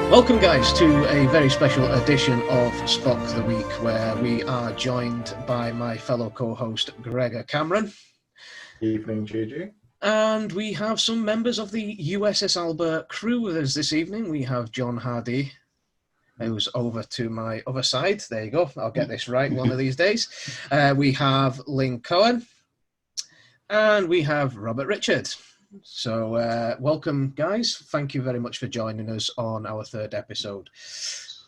Welcome, guys, to a very special edition of Spock the Week, where we are joined by my fellow co-host Gregor Cameron. Evening, JJ. And we have some members of the Uss Alba crew with us this evening. We have John Hardy, who's over to my other side. There you go. I'll get this right one of these days. We have Lynn Cohen. And we have Robert Richard. So welcome, guys. Thank you very much for joining us on our third episode. Is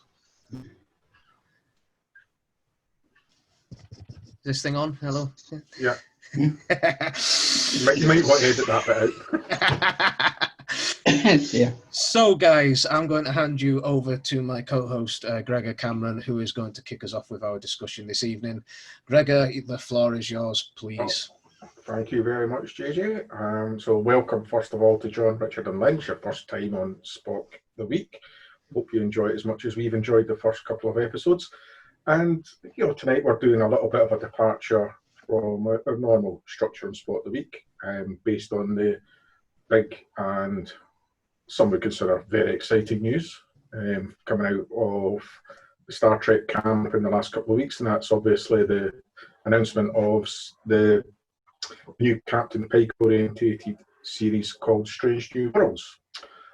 this thing on? Hello? Yeah. You might want to edit that bit out. Yeah. So, guys, I'm going to hand you over to my co-host, Gregor Cameron, who is going to kick us off with our discussion this evening. Gregor, the floor is yours, please. Thank you very much, JJ. So welcome, first of all, to John, Richard and Lynn, your first time on Spock the Week. Hope you enjoy it as much as we've enjoyed the first couple of episodes. And, tonight we're doing a little bit of a departure from our normal structure on Spock the Week, based on the big and some would consider very exciting news coming out of the Star Trek camp in the last couple of weeks, and that's obviously the announcement of the new Captain Pike orientated series called Strange New Worlds.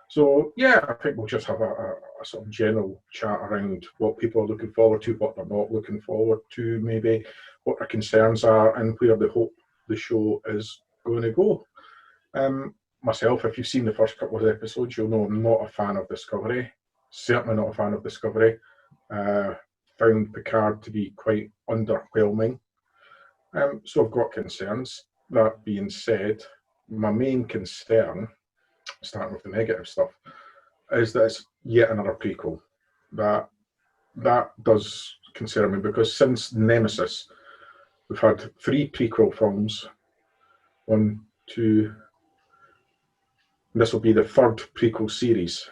So yeah, I think we'll just have a sort of general chat around what people are looking forward to, what they're not looking forward to, maybe what their concerns are, and where they hope the show is going to go. Myself, if you've seen the first couple of episodes, you'll know I'm not a fan of Discovery. Certainly not a fan of Discovery. Found Picard to be quite underwhelming. So I've got concerns. That being said, my main concern, starting with the negative stuff, is that it's yet another prequel. That does concern me, because since Nemesis, we've had 3 prequel films. 1, 2, this will be the 3rd prequel series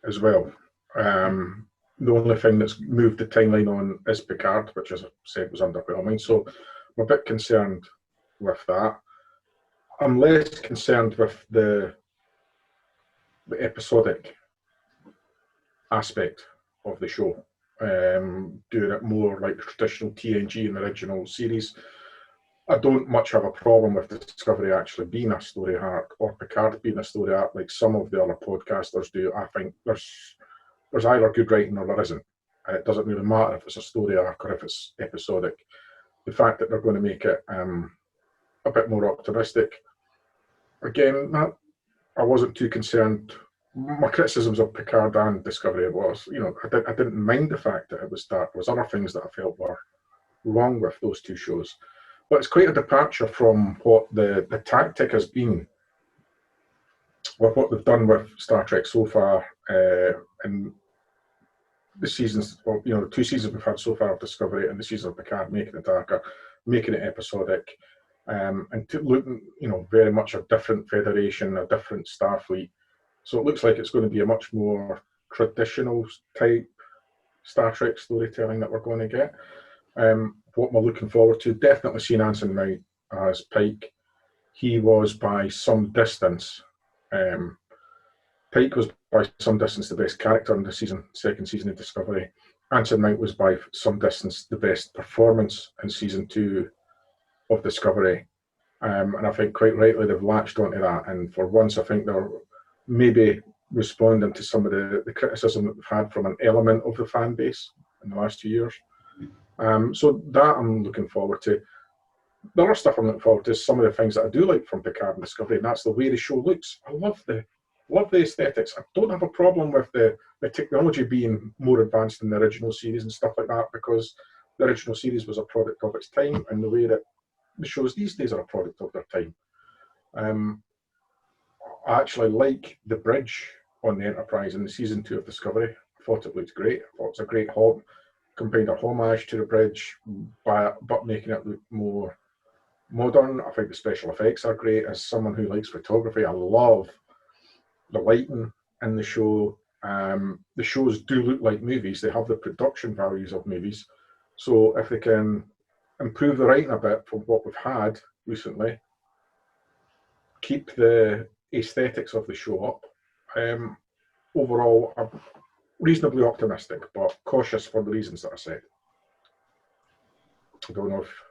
as well. The only thing that's moved the timeline on is Picard, which, as I said, was underwhelming. So I'm a bit concerned with that. I'm less concerned with the episodic aspect of the show, doing it more like the traditional TNG and original series. I don't much have a problem with Discovery actually being a story arc, or Picard being a story arc like some of the other podcasters do. I think there's either good writing or there isn't. And it doesn't really matter if it's a story arc or if it's episodic. The fact that they're going to make it a bit more optimistic, again, I wasn't too concerned. My criticisms of Picard and Discovery was, I didn't mind the fact that it was dark. There was other things that I felt were wrong with those 2 shows. But it's quite a departure from what the tactic has been, or what they've done with Star Trek so far, in the seasons, or the 2 seasons we've had so far of Discovery, and the season of Picard, making it darker, making it episodic, and looking, very much a different Federation, a different Starfleet. So it looks like it's going to be a much more traditional type Star Trek storytelling that we're going to get. What am I looking forward to? Definitely seeing Anson Mount as Pike. He was by some distance. Pike was by some distance the best character in the second season of Discovery. Anson Mount was by some distance the best performance in season 2 of Discovery. And I think quite rightly they've latched onto that. And for once, I think they're maybe responding to some of the criticism that we've had from an element of the fan base in the last 2 years. So that I'm looking forward to. The other stuff I'm looking forward to is some of the things that I do like from Picard and Discovery, and that's the way the show looks. I love the aesthetics. I don't have a problem with the technology being more advanced than the original series and stuff like that, because the original series was a product of its time, and the way that the shows these days are a product of their time. I actually like the bridge on the Enterprise in the season 2 of Discovery. I thought it looked great. I thought it was a great combined a homage to the bridge, but making it look more modern. I think the special effects are great. As someone who likes photography, I love the lighting in the show. The shows do look like movies. They have the production values of movies. So if they can improve the writing a bit from what we've had recently, keep the aesthetics of the show up, overall, reasonably optimistic, but cautious for the reasons that I said. I don't know if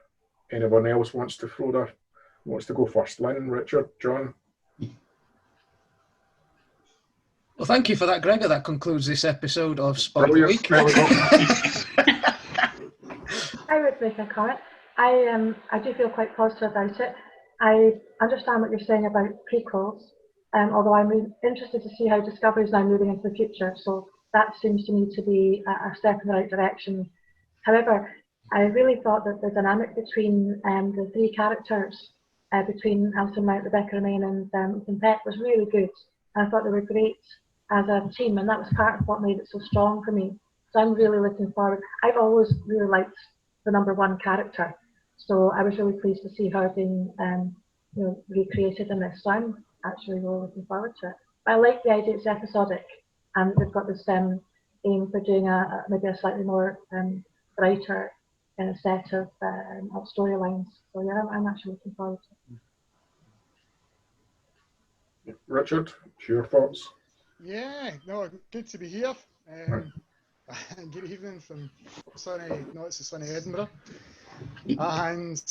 anyone else wants to go first. Lynn, Richard, John? Well, thank you for that, Gregor. That concludes this episode of Spock the Brilliant. Week. There we go. I would make a comment. I do feel quite positive about it. I understand what you're saying about prequels, although I'm interested to see how Discovery is now moving into the future. So that seems to me to be a step in the right direction. However, I really thought that the dynamic between the three characters, between Alison Mount, Rebecca Romaine, and Ethan Peck, was really good. I thought they were great as a team, and that was part of what made it so strong for me. So I'm really looking forward. I've always really liked the number one character, so I was really pleased to see her being recreated in this. So I'm actually really looking forward to it. But I like the idea it's episodic, and they've got this aim for doing maybe a slightly more brighter set of storylines. So yeah, I'm actually looking forward to it. Richard, your thoughts? Yeah, no, good to be here. Good evening from sunny Edinburgh. And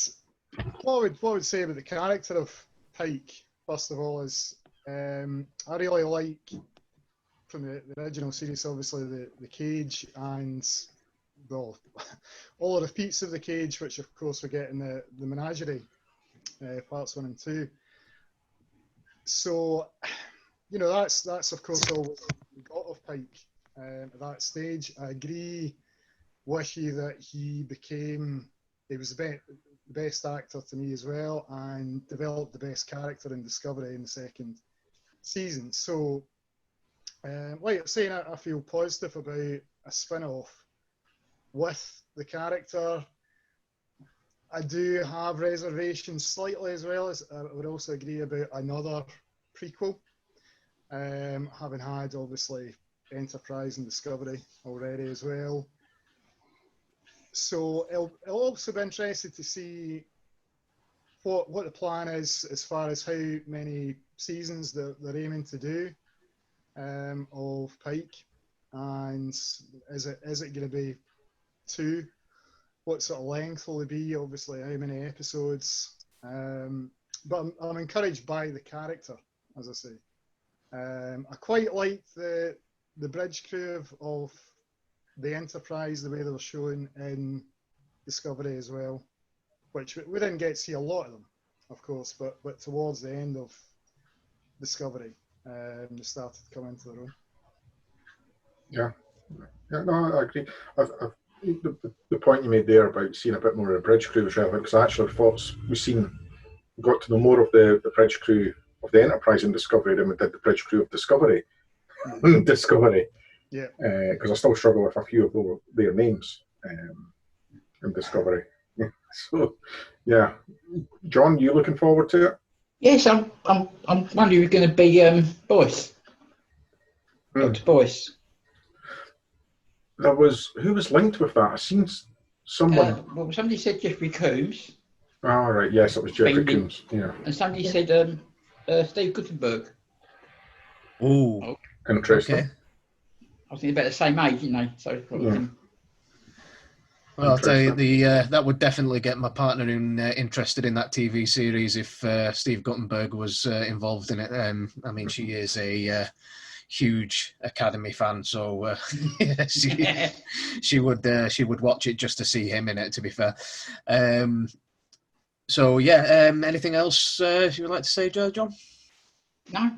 what I would say about the character of Pike, first of all, is I really like, from the original series, obviously, the cage and all the repeats of the cage, which of course we get in the menagerie, parts 1 and 2. So, that's of course all we got of Pike at that stage. I agree with you that he was the best actor to me as well, and developed the best character in Discovery in the second season. So, like I'm saying, I feel positive about a spin-off with the character. I do have reservations slightly as well. As I would also agree about another prequel, having had obviously Enterprise and Discovery already as well. So I'll also be interested to see what the plan is as far as how many seasons they're aiming to do of Pike, and is it going to be 2? What sort of length will it be? Obviously, how many episodes? But I'm encouraged by the character, as I say. I quite like the bridge crew of the Enterprise, the way they were shown in Discovery as well, which we didn't get to see a lot of them, of course, but towards the end of Discovery, they started to come into their own. Yeah, no, I agree. The point you made there about seeing a bit more of the bridge crew was relevant, because I actually thought we got to know more of the bridge crew of the Enterprise in Discovery than we did the bridge crew of Discovery. Discovery. Yeah. Because I still struggle with a few of their names in Discovery. So, yeah. John, you looking forward to it? Yes, I'm wondering who's going to be Boyce. Dr. Boyce. Who was linked with that? I seen someone. Well, somebody said Jeffrey Combs. Oh, right. Yes, it was Jeffrey Combs. Yeah. And somebody said Steve Guttenberg. Oh, interesting. Okay. I was thinking about the same age, so Yeah. Well, I'll tell you, that would definitely get my partner interested in that TV series if Steve Guttenberg was involved in it. I mean, she is a huge Academy fan, so she would watch it just to see him in it. To be fair, so yeah. Anything else you would like to say, John? No.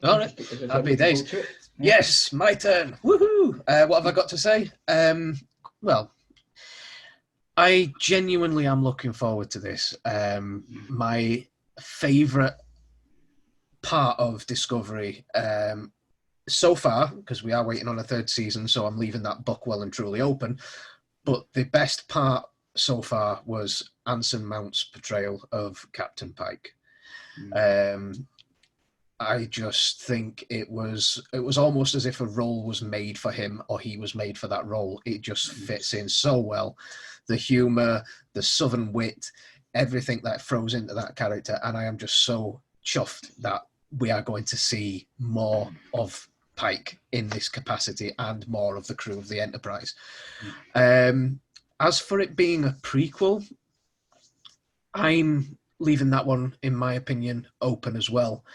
All right. Happy days. Yes, my turn. Woohoo! What have I got to say? Well, I genuinely am looking forward to this. My favourite part of Discovery so far, because we are waiting on a third season, so I'm leaving that book well and truly open. But the best part so far was Anson Mount's portrayal of Captain Pike. I just think it was almost as if a role was made for him, or he was made for that role. It just fits in so well. The humour, the southern wit, everything that throws into that character. And I am just so chuffed that we are going to see more of Pike in this capacity and more of the crew of the Enterprise. As for it being a prequel, I'm leaving that one, in my opinion, open as well,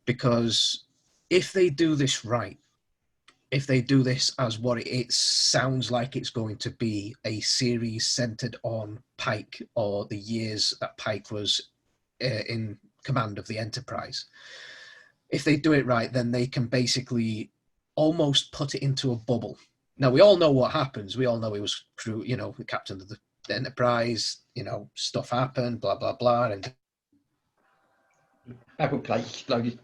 because if they do this right, if they do this as what it sounds like it's going to be, a series centered on Pike or the years that Pike was in command of the Enterprise, if they do it right, then they can basically almost put it into a bubble. Now, we all know what happens. We all know he was crew, the captain of the Enterprise, stuff happened, blah, blah, blah. And Apple plate exploded.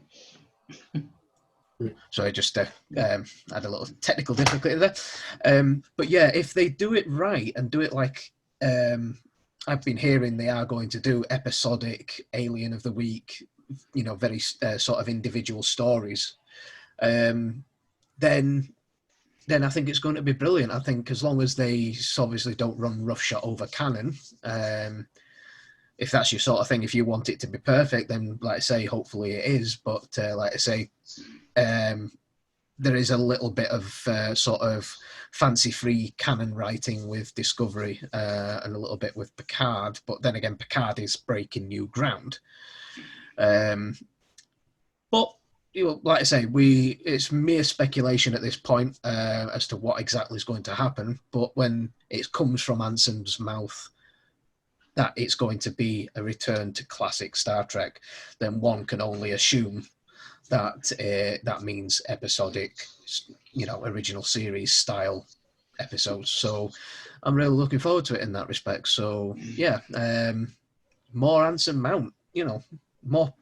so I just had a little technical difficulty there. But yeah, if they do it right and do it like I've been hearing they are going to do, episodic, Alien of the Week, very sort of individual stories, then I think it's going to be brilliant. I think as long as they obviously don't run roughshod over canon, if that's your sort of thing, if you want it to be perfect, then like I say, hopefully it is. But like I say, there is a little bit of sort of fancy-free canon writing with Discovery and a little bit with Picard. But then again, Picard is breaking new ground. But like I say, it's mere speculation at this point as to what exactly is going to happen. But when it comes from Anson's mouth that it's going to be a return to classic Star Trek, then one can only assume that that means episodic, original series style episodes. So I'm really looking forward to it in that respect. So yeah, more Anson Mount, more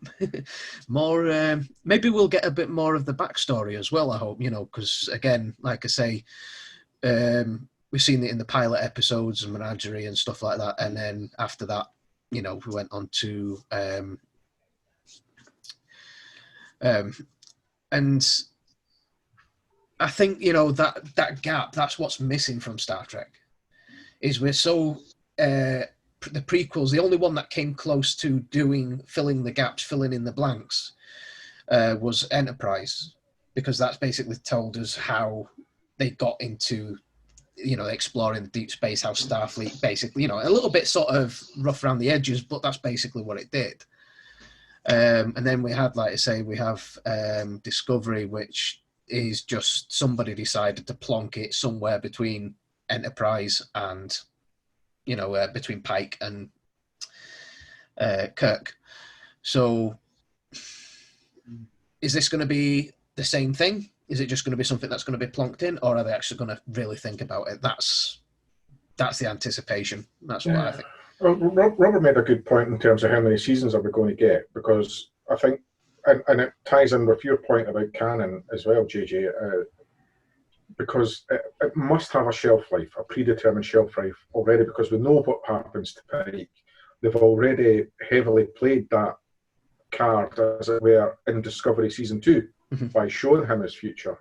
maybe we'll get a bit more of the backstory as well, I hope, because again, like I say, we've seen it in the pilot episodes and Menagerie and stuff like that, and then after that, we went on to and I think that gap, that's what's missing from Star Trek, is we're so the prequels, the only one that came close to filling the gaps, filling in the blanks, was Enterprise, because that's basically told us how they got into, exploring the deep space, how Starfleet basically, a little bit sort of rough around the edges, but that's basically what it did. And then we had, like I say, we have Discovery, which is just somebody decided to plonk it somewhere between Enterprise and between Pike and Kirk. So is this going to be the same thing? Is it just going to be something that's going to be plonked in, or are they actually going to really think about it? That's the anticipation. That's what I think. Well, Robert made a good point in terms of how many seasons are we going to get, because I think, and it ties in with your point about canon as well, JJ, because it must have a shelf life, a predetermined shelf life already, because we know what happens to Pike. They've already heavily played that card, as it were, in Discovery Season 2 by showing him his future.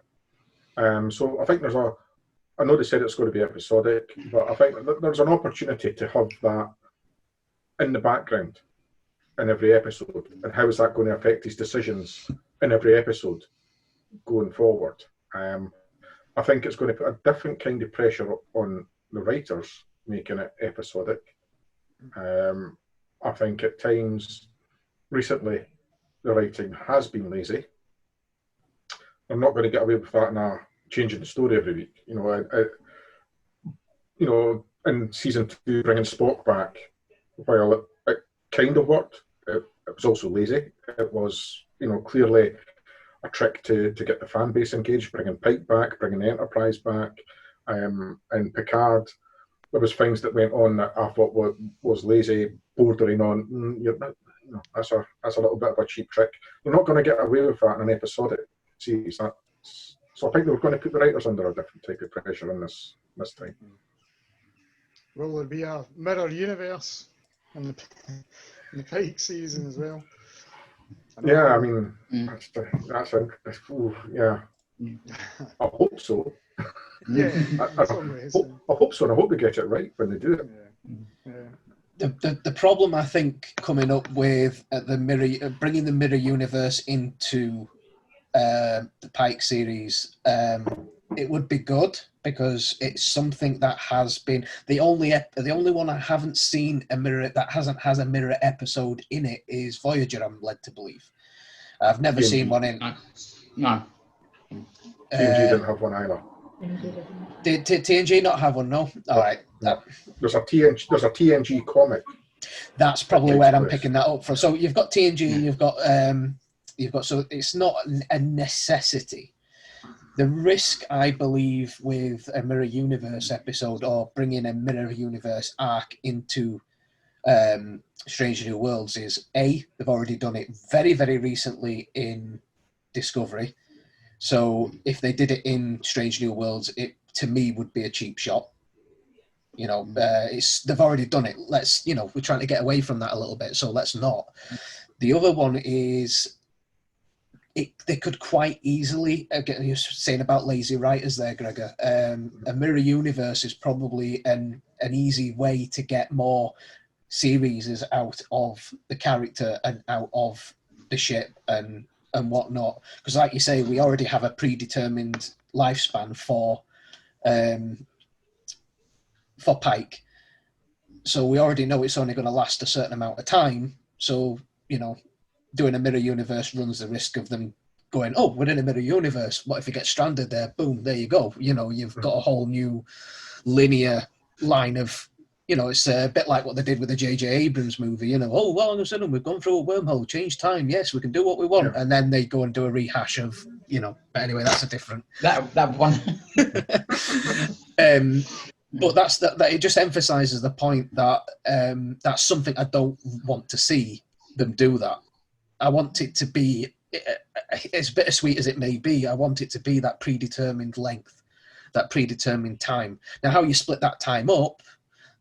So I think I know they said it's going to be episodic, but I think there's an opportunity to have that in the background in every episode, and how is that going to affect his decisions in every episode going forward. I think it's going to put a different kind of pressure on the writers making it episodic. I think at times recently the writing has been lazy. I'm not going to get away with that in changing the story every week. In Season 2, bringing Spock back, while it kind of worked, it was also lazy. It was, clearly a trick to get the fan base engaged, bringing Pike back, bringing the Enterprise back, and Picard. There was things that went on that I thought was lazy, bordering on. That's a little bit of a cheap trick. You're not going to get away with that in an episodic series. So I think they were going to put the writers under a different type of pressure in this time. Will there be a mirror universe in the Pike season as well? Yeah, I mean, that's yeah. I hope so. Yeah, I hope so, and I hope they get it right when they do it. Yeah. The problem, I think, coming up with bringing the mirror universe into the Pike series, it would be good because it's something that has been the only one I haven't seen has a mirror episode in it is Voyager. I'm led to believe. I've never seen one in. No. TNG didn't have one either. Did TNG not have one? No. All right. No. There's a TNG comic. That's probably takes where I'm place. picking that up from. So you've got TNG and you've got so it's not a necessity. The risk, I believe, with a Mirror Universe episode or bringing a Mirror Universe arc into Strange New Worlds is they've already done it very, very recently in Discovery. So if they did it in Strange New Worlds, it to me would be a cheap shot. They've already done it. We're trying to get away from that a little bit, so let's not. The other one is they could quite easily, again, you're saying about lazy writers there, Gregor. A Mirror Universe is probably an easy way to get more series out of the character and out of the ship and whatnot. Because like you say, we already have a predetermined lifespan for Pike. So we already know it's only going to last a certain amount of time. So, doing a mirror universe runs the risk of them going, oh, we're in a mirror universe. What if you get stranded there? Boom, there you go. You've got a whole new linear line of, it's a bit like what they did with the J.J. Abrams movie, oh, well, all of a sudden we've gone through a wormhole, change time. Yes, we can do what we want. Yeah. And then they go and do a rehash of, but anyway, that's a different. That one. But that it just emphasizes the point that that's something I don't want to see them do that. I want it to be, as bittersweet as it may be, I want it to be that predetermined length, that predetermined time. Now, how you split that time up,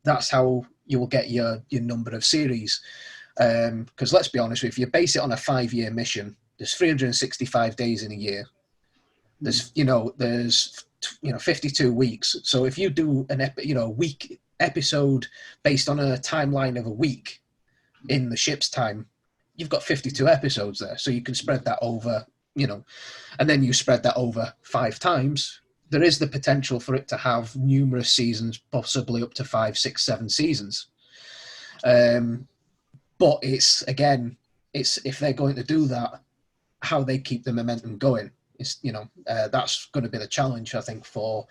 that's how you will get your number of series. Because let's be honest, if you base it on a 5-year mission, there's 365 days in a year. There's 52 weeks. So if you do a week episode based on a timeline of a week in the ship's time, you've got 52 episodes there. So you can spread that over, and then you spread that over 5 times. There is the potential for it to have numerous seasons, possibly up to 5, 6, 7 seasons. But it's if they're going to do that, how they keep the momentum going. It's, that's going to be the challenge, I think, for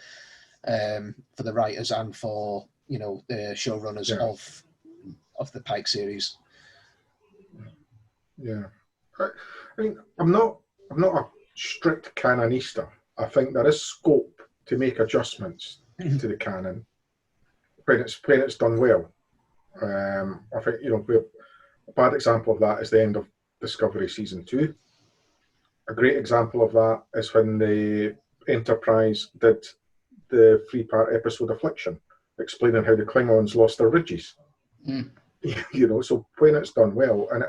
the writers and for the showrunners of the Pike series. Yeah, I mean, I'm not a strict canonista. I think there is scope to make adjustments to the canon when it's done well. I think a bad example of that is the end of Discovery season 2. A great example of that is when the Enterprise did the 3-part episode Affliction, explaining how the Klingons lost their ridges. So when it's done well, and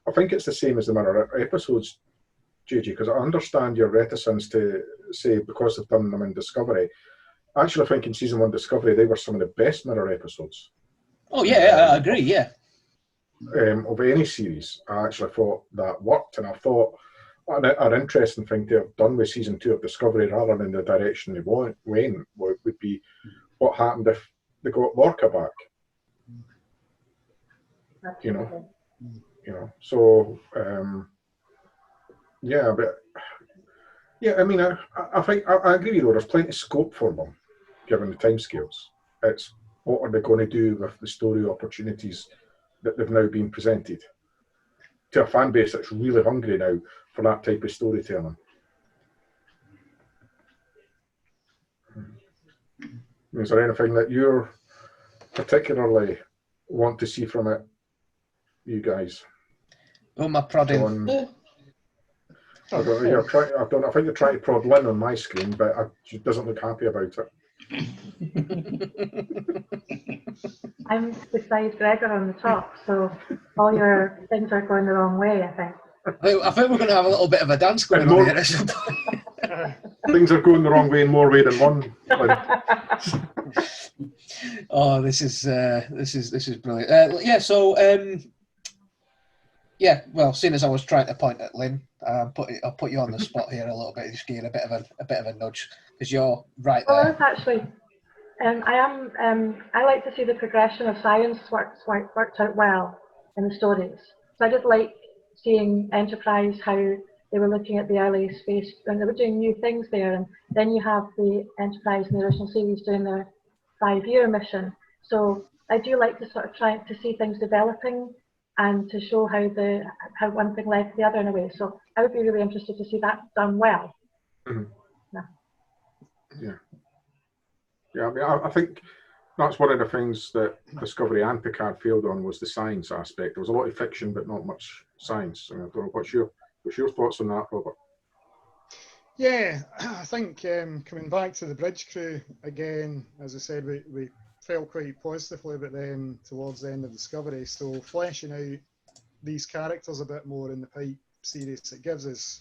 I think it's the same as the mirror episodes, JJ, because I understand your reticence to say because they've done them in Discovery. I actually think in season 1 Discovery, they were some of the best mirror episodes. Oh yeah, I agree, yeah. Of any series, I actually thought that worked, and I thought an interesting thing to have done with season 2 of Discovery, rather than the direction they went, would be what happened if they got Lorca back. So I mean, I think I agree with you. There's plenty of scope for them, given the timescales. It's what are they going to do with the story opportunities that they've now been presented to a fan base that's really hungry now for that type of storytelling. Is there anything that you particularly want to see from it, you guys? Oh, my prodding. I think you're trying to prod Lynn on my screen, but she doesn't look happy about it. I'm beside Gregor on the top, so all your things are going the wrong way, I think. I think we're going to have a little bit of a dance going on here at some point. Things are going the wrong way in more way than one. Oh, this is brilliant. So Yeah, well, seeing as I was trying to point at Lynn, I'll put you on the spot here a little bit, just give you a bit of a nudge, because you're right Well, there. that's actually, I like to see the progression of science worked out well in the stories. So I did like seeing Enterprise, how they were looking at the early space, and they were doing new things there. And then you have the Enterprise in the original series doing their 5-year mission. So I do like to sort of try to see things developing and to show how one thing led to the other in a way. So I would be really interested to see that done well. Mhm. Yeah. Yeah, I mean, I think that's one of the things that Discovery and Picard failed on, was the science aspect. There was a lot of fiction, but not much science. I don't know, what's your thoughts on that, Robert? Yeah, I think coming back to the bridge crew again, as I said, we felt quite positively about them towards the end of Discovery. So fleshing out these characters a bit more in the Pike series, it gives us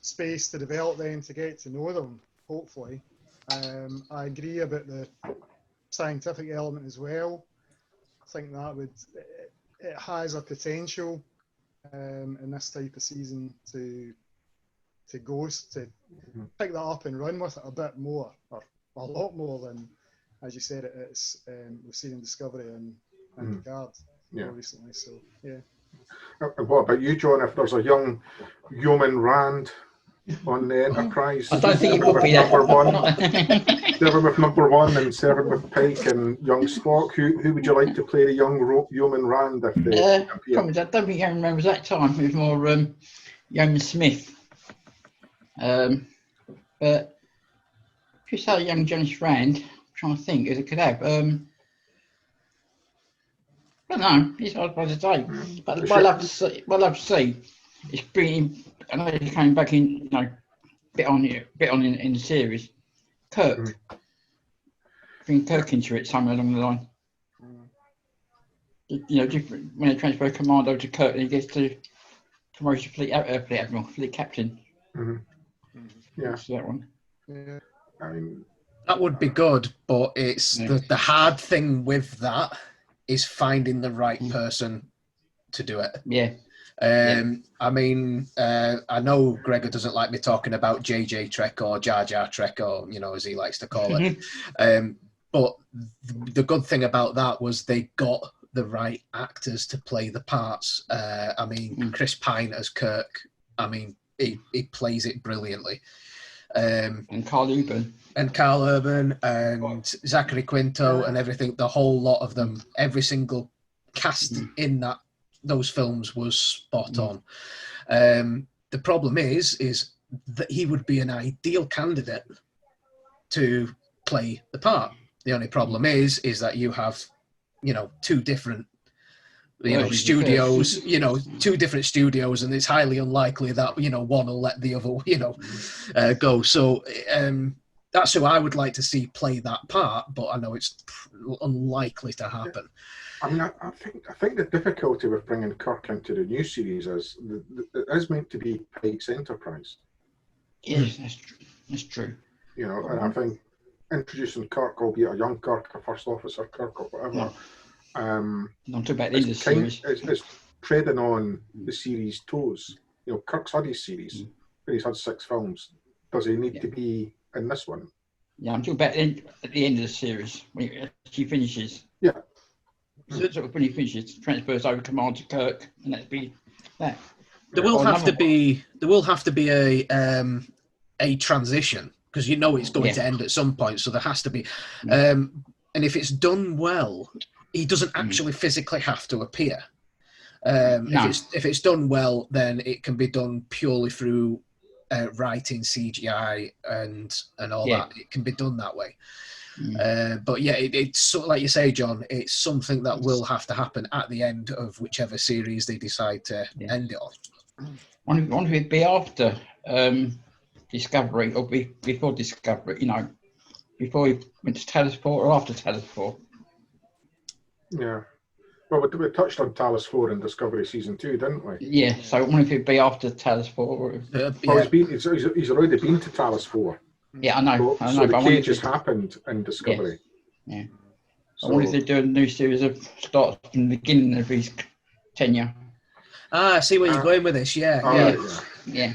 space to develop them, to get to know them, hopefully. I agree about the scientific element as well. I think that it has a potential in this type of season to pick that up and run with it a bit more, or a lot more than, as you said, it's we've seen in Discovery and Picard more recently. So yeah. And what about you, John? If there's a young Yeoman Rand on the Enterprise, I don't think it would be that. serving with number one and serving with Pike and young Spock, who would you like to play the young Yeoman Rand if they appear? Probably, I don't think Yeoman Rand was that time. It was more Yeoman Smith. But if you say young Jonas Rand, I'm trying to think who they could have. I don't know. It's hard to say. But what I'd love to see is bringing. I know he's coming back in, you know, bit on in the series. Kirk. Bring Kirk into it somewhere along the line. You know, different when they transfer command over to Kirk, and he gets to promote to fleet admiral, fleet captain. Yeah, That one. Yeah. I mean, That would be good, but it's the hard thing with that is finding the right person to do it. Yeah. I mean, I know Gregor doesn't like me talking about JJ Trek or Jar Jar Trek, or, you know, as he likes to call it. But the good thing about that was they got the right actors to play the parts. I mean, Chris Pine as Kirk, I mean, he plays it brilliantly. And Carl Urban. And Zachary Quinto and everything, the whole lot of them, every single cast in those films was spot on. The problem is that he would be an ideal candidate to play the part. The only problem is that you have, you know, two different, you know, studios, you know, two different studios, and it's highly unlikely that, you know, one will let the other, you know, go. So that's who I would like to see play that part, but I know it's unlikely to happen. I mean, I think the difficulty with bringing Kirk into the new series is it is meant to be Pike's Enterprise. Yes, that's true. You know, and I think introducing Kirk, albeit a young Kirk, a first officer Kirk or whatever, I'm talking about the end of the series. It's treading on the series' toes. You know, Kirk's had his series, but he's had 6 films. Does he need to be in this one? Yeah, I'm talking about at the end of the series when she finishes. Yeah. So when he finishes, transfers over command to Kirk, and that'd be that. There will have to be a transition, because you know it's going to end at some point, so there has to be. And if it's done well, he doesn't actually physically have to appear. If it's done well, then it can be done purely through writing, CGI, and all that. It can be done that way. But yeah, it's sort of like you say, John, it's something that will have to happen at the end of whichever series they decide to end it on. Wonder if it'd be after Discovery or before Discovery, you know, before we went to Talos 4 or after Talos 4. Yeah. Well, we touched on Talos 4 in Discovery Season 2, didn't we? Yeah, so I wonder if it'd be after Talos 4. Or well, he's already been to Talos 4. Yeah, I know. So the cages happened in Discovery. Yeah. So I wonder if they do a new series of starts from the beginning of his tenure. I see where you're going with this. Yeah, All yeah. right, Yeah.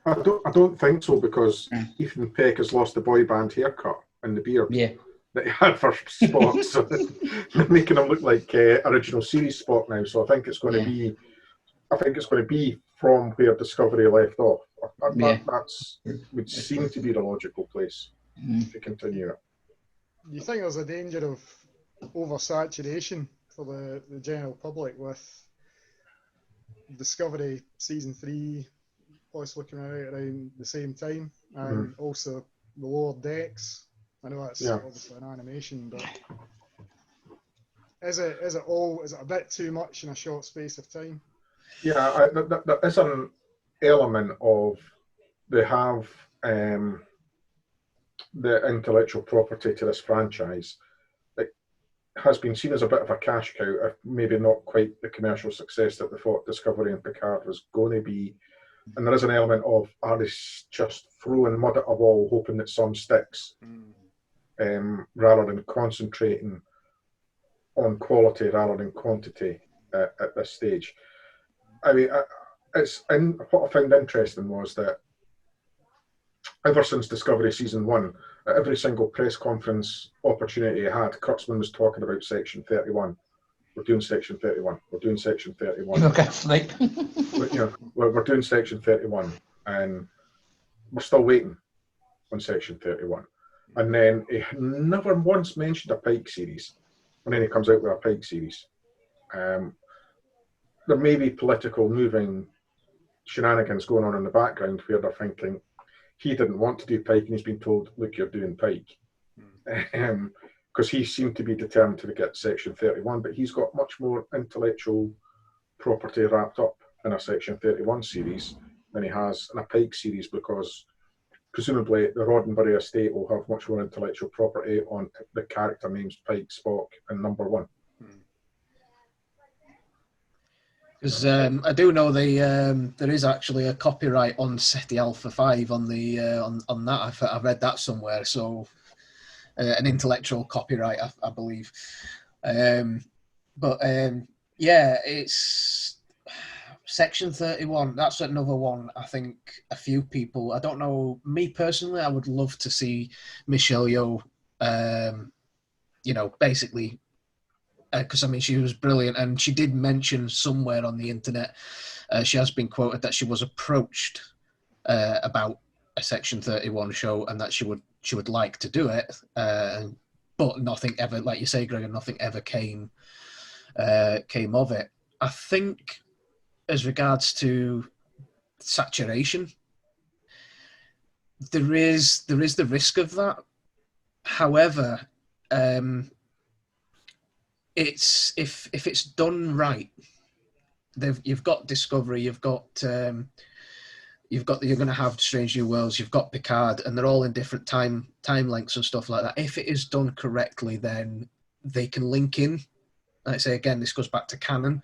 I don't think so, because Yeah. Ethan Peck has lost the boy band haircut and the beard Yeah. that he had for Spock, so they're making him look like original series Spock now. So I think it's going to be, from where Discovery left off. Yeah. That's would seem to be the logical place to continue it. You think there's a danger of oversaturation for the general public with Discovery season 3 possibly coming out around the same time, and also the Lower Decks? I know that's obviously an animation, but is it a bit too much in a short space of time? Yeah, there is an element of they have the intellectual property to this franchise. It has been seen as a bit of a cash cow, if maybe not quite the commercial success that they thought Discovery and Picard was going to be. And there is an element of, are they just throwing mud at a wall, hoping that some sticks, rather than concentrating on quality rather than quantity at this stage. I mean, what I found interesting was that ever since Discovery Season 1, at every single press conference opportunity he had, Kurtzman was talking about Section 31. We're doing Section 31. We're doing Section 31. Look at sleep. We're doing Section 31, and we're still waiting on Section 31. And then he never once mentioned a Pike series, and then he comes out with a Pike series. There may be political moving shenanigans going on in the background where they're thinking he didn't want to do Pike and he's been told, look, you're doing Pike. Because he seemed to be determined to get Section 31, but he's got much more intellectual property wrapped up in a Section 31 series than he has in a Pike series, because presumably the Roddenberry estate will have much more intellectual property on the character names Pike, Spock, and Number One. Because I do know there is actually a copyright on SETI Alpha 5 on the on that. I've read that somewhere. So an intellectual copyright, I believe. Yeah, it's Section 31. That's another one. I think a few people. I don't know. Me personally, I would love to see Michelle Yeoh. Basically. Because she was brilliant, and she did mention somewhere on the internet, she has been quoted that she was approached about a Section 31 show, and that she would like to do it, but nothing ever, like you say, Gregor, nothing ever came of it. I think, as regards to saturation, there is the risk of that. However, it's if it's done right, you've got Discovery, you're going to have Strange New Worlds, you've got Picard, and they're all in different time lengths and stuff like that. If it is done correctly, then they can link in. Like I say again, this goes back to canon,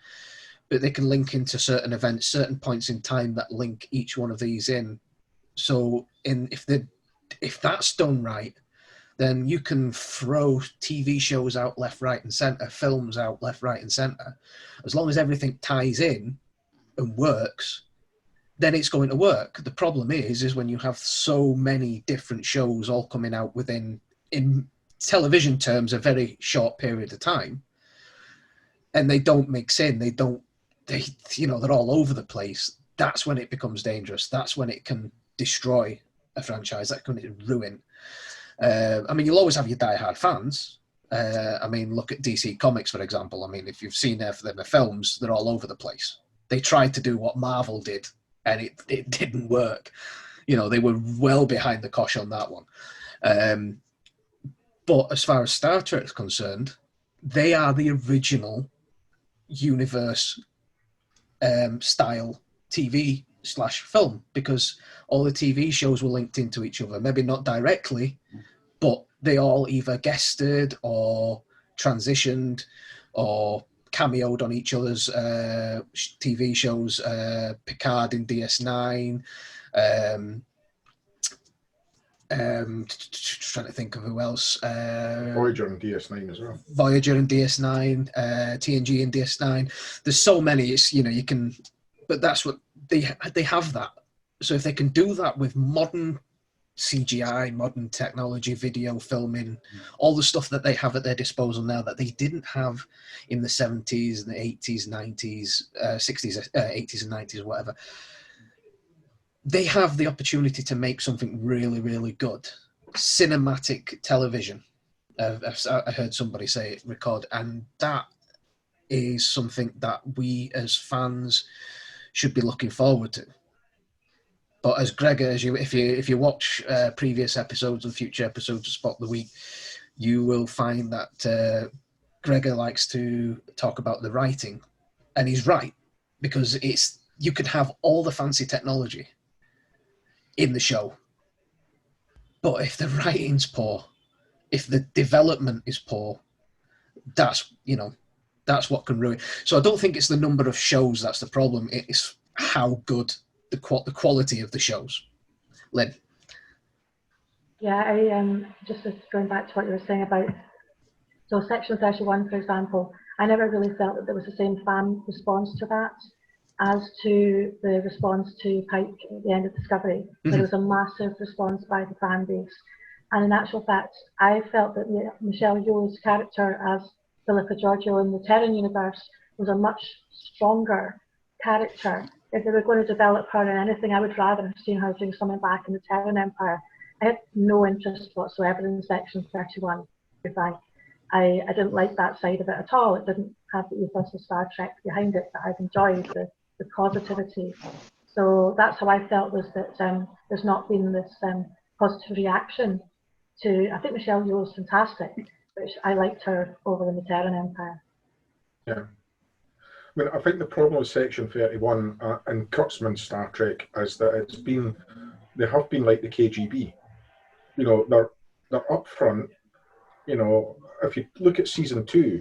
but they can link into certain events, certain points in time that link each one of these in. So if that's done right, then you can throw TV shows out left, right, and centre, films out left, right, and centre. As long as everything ties in and works, then it's going to work. The problem is when you have so many different shows all coming out within, in television terms, a very short period of time, and they don't mix in, they're all over the place. That's when it becomes dangerous. That's when it can destroy a franchise. That can ruin. You'll always have your diehard fans. Look at DC Comics, for example. If you've seen their films, they're all over the place. They tried to do what Marvel did, and it didn't work. They were well behind the cosh on that one. But as far as Star Trek's concerned, they are the original universe style TV/film, because all the TV shows were linked into each other. Maybe not directly, but they all either guested or transitioned or cameoed on each other's TV shows. Picard in DS9. Trying to think of who else. Voyager and DS9 as well. Voyager and DS9, TNG and DS9. There's so many. It's you can but that's what they have that. So if they can do that with modern CGI, modern technology, video filming, all the stuff that they have at their disposal now that they didn't have in the 70s, and the 80s, 90s, 60s, 80s and 90s, whatever. They have the opportunity to make something really, really good. Cinematic television. I heard somebody say it, record, and that is something that we as fans should be looking forward to. But as Gregor, if you watch previous episodes and future episodes of Spot the Week, you will find that Gregor likes to talk about the writing, and he's right, because you can have all the fancy technology in the show, but if the writing's poor, if the development is poor, that's what can ruin. So I don't think it's the number of shows that's the problem. It's how good the quality of the shows. Lynn. Yeah, I just going back to what you were saying about, so Section 31, for example, I never really felt that there was the same fan response to that as to the response to Pike at the end of Discovery. Mm-hmm. There was a massive response by the fan base. And in actual fact, I felt that Michelle Yeoh's character as Philippa Georgiou in the Terran universe was a much stronger character. If they were going to develop her in anything, I would rather have seen her doing something back in the Terran Empire. I had no interest whatsoever in Section 31, to be frank. I didn't like that side of it at all. It didn't have the ethos of Star Trek behind it that I've enjoyed, the positivity. So that's how I felt, was that there's not been this positive reaction to, I think Michelle Yeoh is fantastic, but I liked her over in the Terran Empire. Yeah. I mean, I think the problem with Section 31 and Kurtzman's Star Trek is that they have been like the KGB. You know, they're up front. You know, if you look at season 2,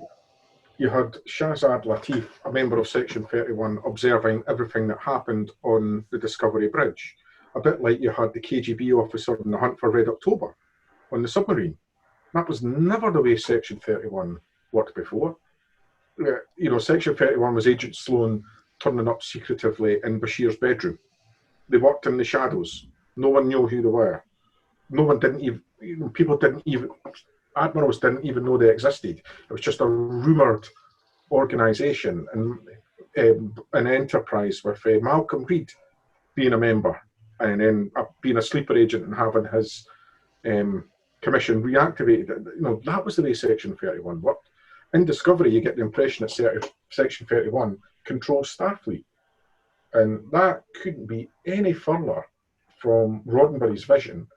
you had Shazad Latif, a member of Section 31, observing everything that happened on the Discovery Bridge. A bit like you had the KGB officer in The Hunt for Red October on the submarine. That was never the way Section 31 worked before. You know, Section 31 was Agent Sloan turning up secretively in Bashir's bedroom. They worked in the shadows. No one knew who they were. No one didn't even, admirals didn't even know they existed. It was just a rumoured organisation, and an enterprise with Malcolm Reed being a member, and then being a sleeper agent and having his commission reactivated. You know, that was the way Section 31 worked. In Discovery, you get the impression that Section 31 controls Starfleet, and that couldn't be any further from Roddenberry's vision,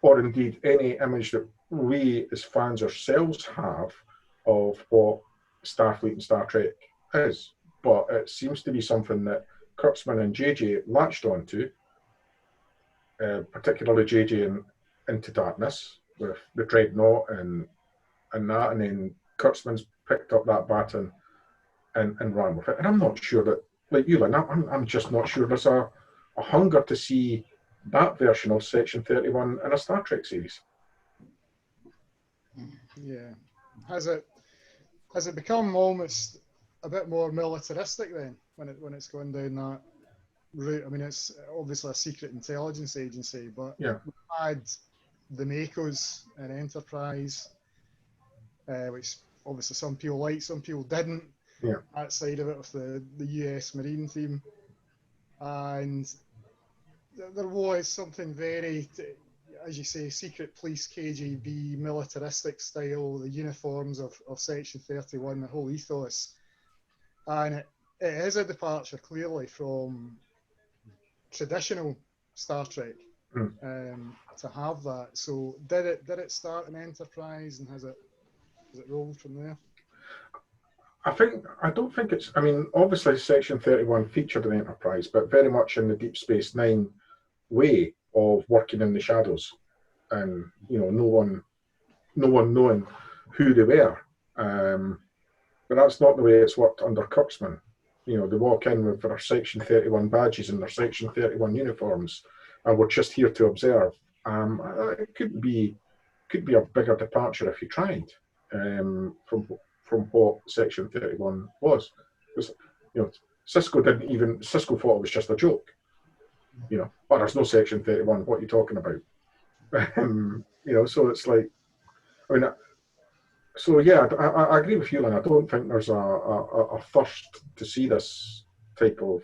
or indeed any image that we as fans ourselves have of what Starfleet and Star Trek is. But it seems to be something that Kurtzman and JJ latched onto, particularly JJ in Into Darkness with the Dreadnought and that, and then Kurtzman's picked up that baton and ran with it. And I'm not sure that, like you, Lynn, I'm just not sure there's a hunger to see that version of Section 31 in a Star Trek series. Yeah. Has it become almost a bit more militaristic then when it's going down that route? I mean, it's obviously a secret intelligence agency, but yeah, we had the Makos and Enterprise, which obviously some people liked, some people didn't. Yeah. That side of it with the US Marine team, and there was something very, as you say, secret police, KGB, militaristic style, the uniforms of Section 31, the whole ethos. And it is a departure, clearly, from traditional Star Trek to have that. So did it start in Enterprise, and has it rolled from there? I don't think it's, I mean, obviously Section 31 featured in Enterprise, but very much in the Deep Space Nine way of working in the shadows, and you know, no one knowing who they were. But that's not the way it's worked under Kurtzman. You know, they walk in with their Section 31 badges and their Section 31 uniforms, and we're just here to observe. It could be a bigger departure if you tried from what Section 31 was. Because, you know, Cisco thought it was just a joke. You know, but there's no Section 31. What are you talking about? You know, so it's like, I mean, so yeah, I agree with you, Lynn. I don't think there's a thirst to see this type of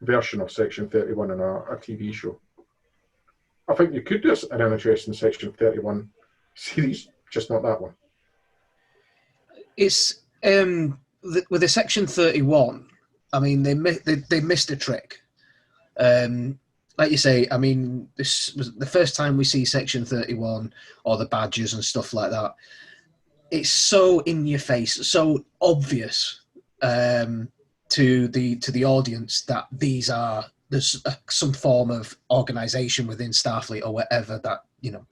version of Section 31 in a TV show. I think you could do an interesting Section 31 series, just not that one. It's with the Section 31. I mean, they missed a trick. Like you say, I mean, this was the first time we see Section 31 or the badges and stuff like that. It's so in your face, so obvious to the audience that there's some form of organization within Starfleet or whatever that, you know.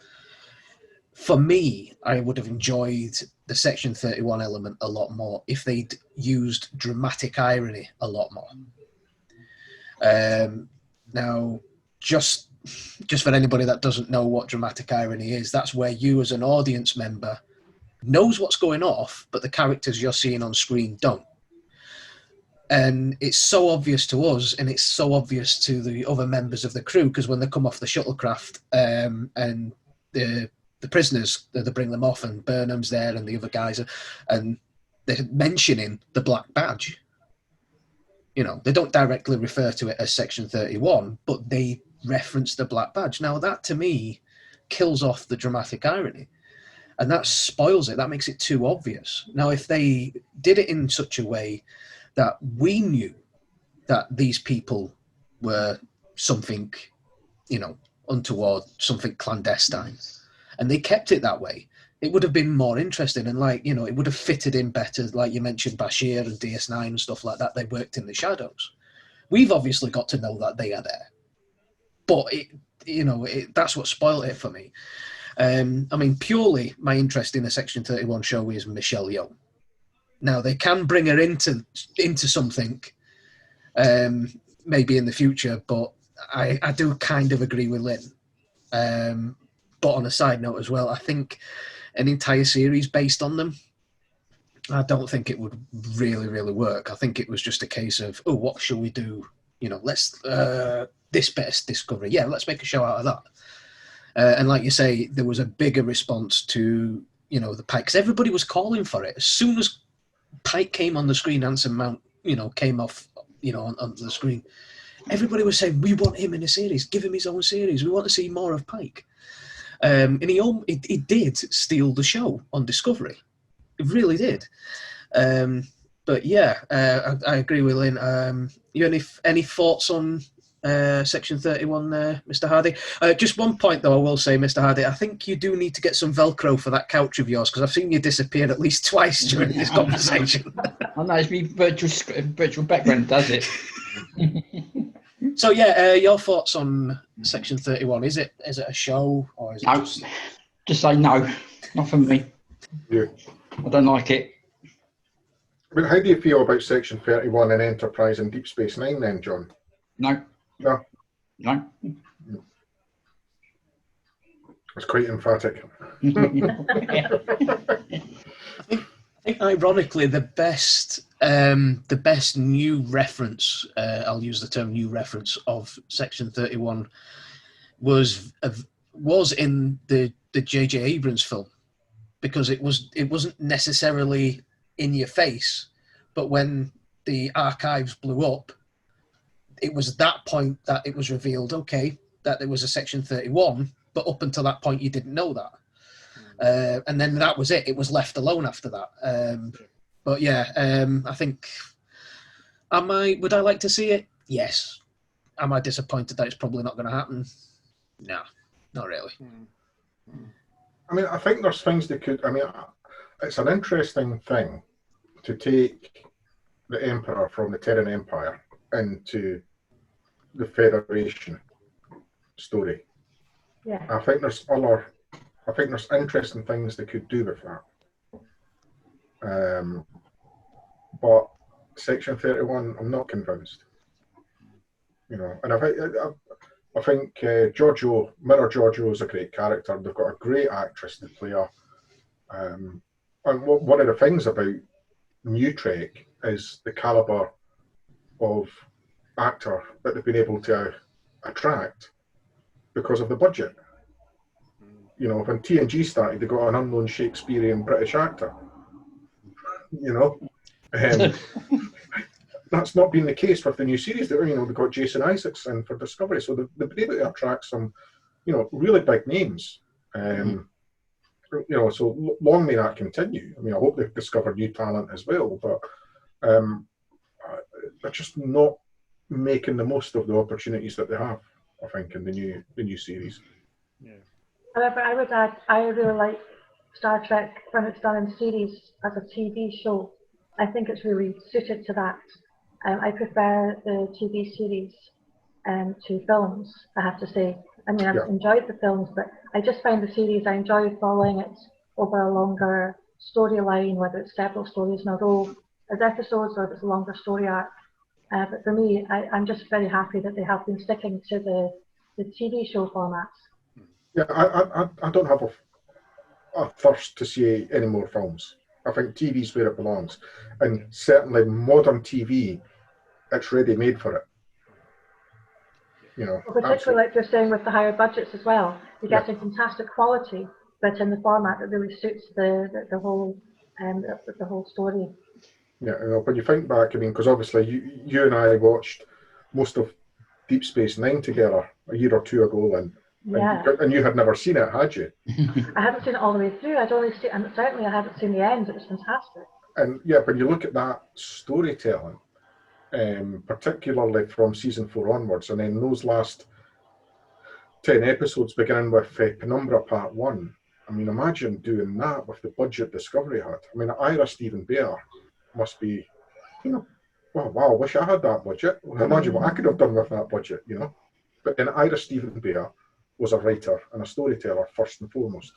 For me, I would have enjoyed the Section 31 element a lot more if they'd used dramatic irony a lot more. Now, just for anybody that doesn't know what dramatic irony is, that's where you as an audience member knows what's going off, but the characters you're seeing on screen don't. And it's so obvious to us, and it's so obvious to the other members of the crew, because when they come off the shuttlecraft and the prisoners, they bring them off, and Burnham's there and the other guys, and they're mentioning the black badge. You know, they don't directly refer to it as Section 31, but they reference the black badge. Now, that to me kills off the dramatic irony, and that spoils it. That makes it too obvious. Now, if they did it in such a way that we knew that these people were something, you know, untoward, something clandestine, and they kept it that way, it would have been more interesting, and, like, you know, it would have fitted in better. Like you mentioned, Bashir and DS9 and stuff like that, they worked in the shadows. We've obviously got to know that they are there, but that's what spoiled it for me. I mean, purely my interest in the Section 31 show is Michelle Yeoh. Now, they can bring her into something, maybe in the future, but I do kind of agree with Lynn. But on a side note as well, I think an entire series based on them, I don't think it would really, really work. I think it was just a case of, oh, what shall we do? You know, let's this best Discovery. Yeah, let's make a show out of that. And like you say, there was a bigger response to, you know, the Pike, because everybody was calling for it. As soon as Pike came on the screen, Anson Mount, you know, came off, you know, onto the screen, everybody was saying, we want him in a series. Give him his own series. We want to see more of Pike. And he did steal the show on Discovery. It really did. But yeah, I agree with Lynn. You any thoughts on Section 31 there, Mr. Hardy? Just one point, though, I will say, Mr. Hardy, I think you do need to get some Velcro for that couch of yours, because I've seen you disappear at least twice during this conversation. I know, it's me virtual background does it. So yeah, your thoughts on Section 31? Is it a show, or is it No, just say no, not for me. Yeah. I don't like it. I mean, how do you feel about Section 31 and Enterprise and Deep Space Nine then, John? No. No. No. It's quite emphatic. I think ironically, the best new reference, I'll use the term new reference, of Section 31 was in the J.J. Abrams film, because it wasn't necessarily in your face, but when the archives blew up, it was that point that it was revealed, okay, that there was a Section 31, but up until that point you didn't know that. And then that was it. It was left alone after that. But yeah, I think, would I like to see it? Yes. Am I disappointed that it's probably not going to happen? No, not really. I mean, I think there's things that could, I mean, it's an interesting thing to take the Emperor from the Terran Empire into the Federation story. Yeah. I think there's interesting things they could do with that. But Section 31, I'm not convinced. You know, and I think Mirror Giorgio is a great character. They've got a great actress to play her. And one of the things about New Trek is the caliber of actor that they've been able to attract because of the budget. You know, when TNG started, they got an unknown Shakespearean British actor. You know, that's not been the case with the new series. You know, they got Jason Isaacs in for Discovery, so they've been able to attract some, you know, really big names. You know, so long may that continue. I mean, I hope they've discovered new talent as well, but they're just not making the most of the opportunities that they have, I think, in the new series. Yeah. However, I would add, I really like Star Trek when it's done in series as a TV show. I think it's really suited to that. I prefer the TV series to films, I have to say. I mean, I've enjoyed the films, but I just find the series, I enjoy following it over a longer storyline, whether it's several stories in a row as episodes or if it's a longer story arc. But for me, I'm just very happy that they have been sticking to the TV show formats. Yeah, I don't have a thirst to see any more films. I think TV's where it belongs. And certainly modern TV, it's ready made for it. You know, Well, particularly like you're saying with the higher budgets as well, you're getting fantastic quality, but in the format that really suits the whole story. Yeah, you know, when you think back, I mean, because obviously you and I watched most of Deep Space Nine together a year or two ago, and you had never seen it, had you? I hadn't seen it all the way through. I'd only seen, and certainly I hadn't seen the end. It was fantastic. And yeah, when you look at that storytelling, particularly from season 4 onwards, and then those last 10 episodes beginning with Penumbra Part 1, I mean, imagine doing that with the budget Discovery had. I mean, Ira Stephen Bear must be, you know, oh, wow, I wish I had that budget. Imagine what I could have done with that budget, you know. But then Ira Stephen Bear was a writer and a storyteller first and foremost.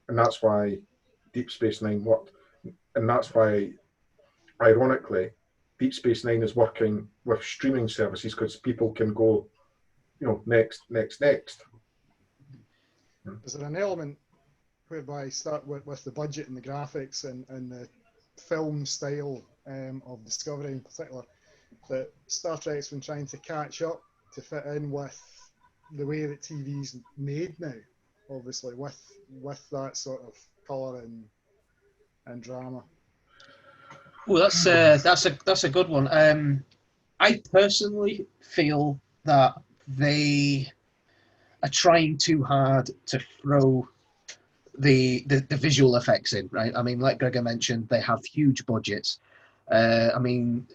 And that's why Deep Space Nine worked. And that's why, ironically, Deep Space Nine is working with streaming services because people can go, you know, next. Is there an element whereby start with the budget and the graphics and the film style of Discovery in particular, that Star Trek's been trying to catch up to fit in with the way that TV's made now, obviously, with that sort of colour and drama? Well, that's a good one. I personally feel that they are trying too hard to throw the visual effects in, right? I mean, like Gregor mentioned, they have huge budgets. I mean,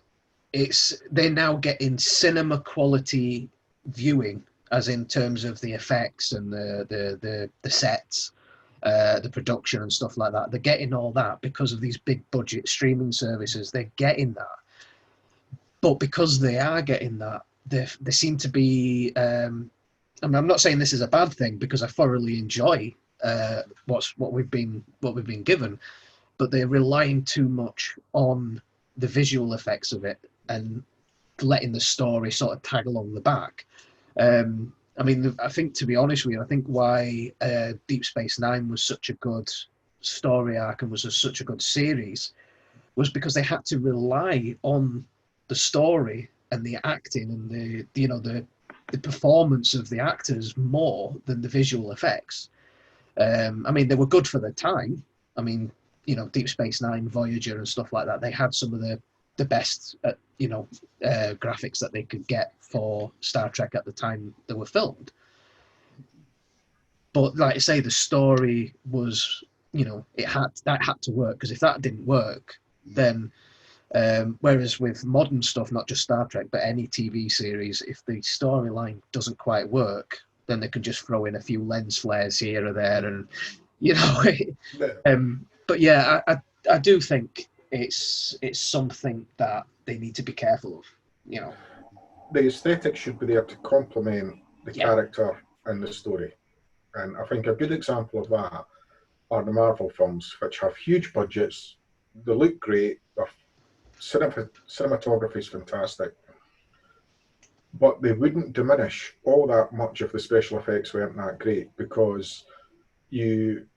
they're now getting cinema quality viewing, as in terms of the effects and the sets, the production and stuff like that. They're getting all that because of these big budget streaming services. They're getting that, but because they are getting that, they seem to be. I mean, I'm not saying this is a bad thing because I thoroughly enjoy what we've been given, but they're relying too much on the visual effects of it and letting the story sort of tag along the back. I mean, I think, to be honest with you, I think why Deep Space Nine was such a good story arc and was such a good series was because they had to rely on the story and the acting and the performance of the actors more than the visual effects. I mean, they were good for the time. I mean, you know, Deep Space Nine, Voyager, and stuff like that. They had some of the best, graphics that they could get for Star Trek at the time they were filmed. But like I say, the story was, you know, that had to work, because if that didn't work, then whereas with modern stuff, not just Star Trek, but any TV series, if the storyline doesn't quite work, then they can just throw in a few lens flares here or there, and you know. But yeah, I do think it's something that they need to be careful of, you know. The aesthetic should be there to complement the character and the story. And I think a good example of that are the Marvel films, which have huge budgets. They look great. Their cinematography is fantastic. But they wouldn't diminish all that much if the special effects weren't that great, because you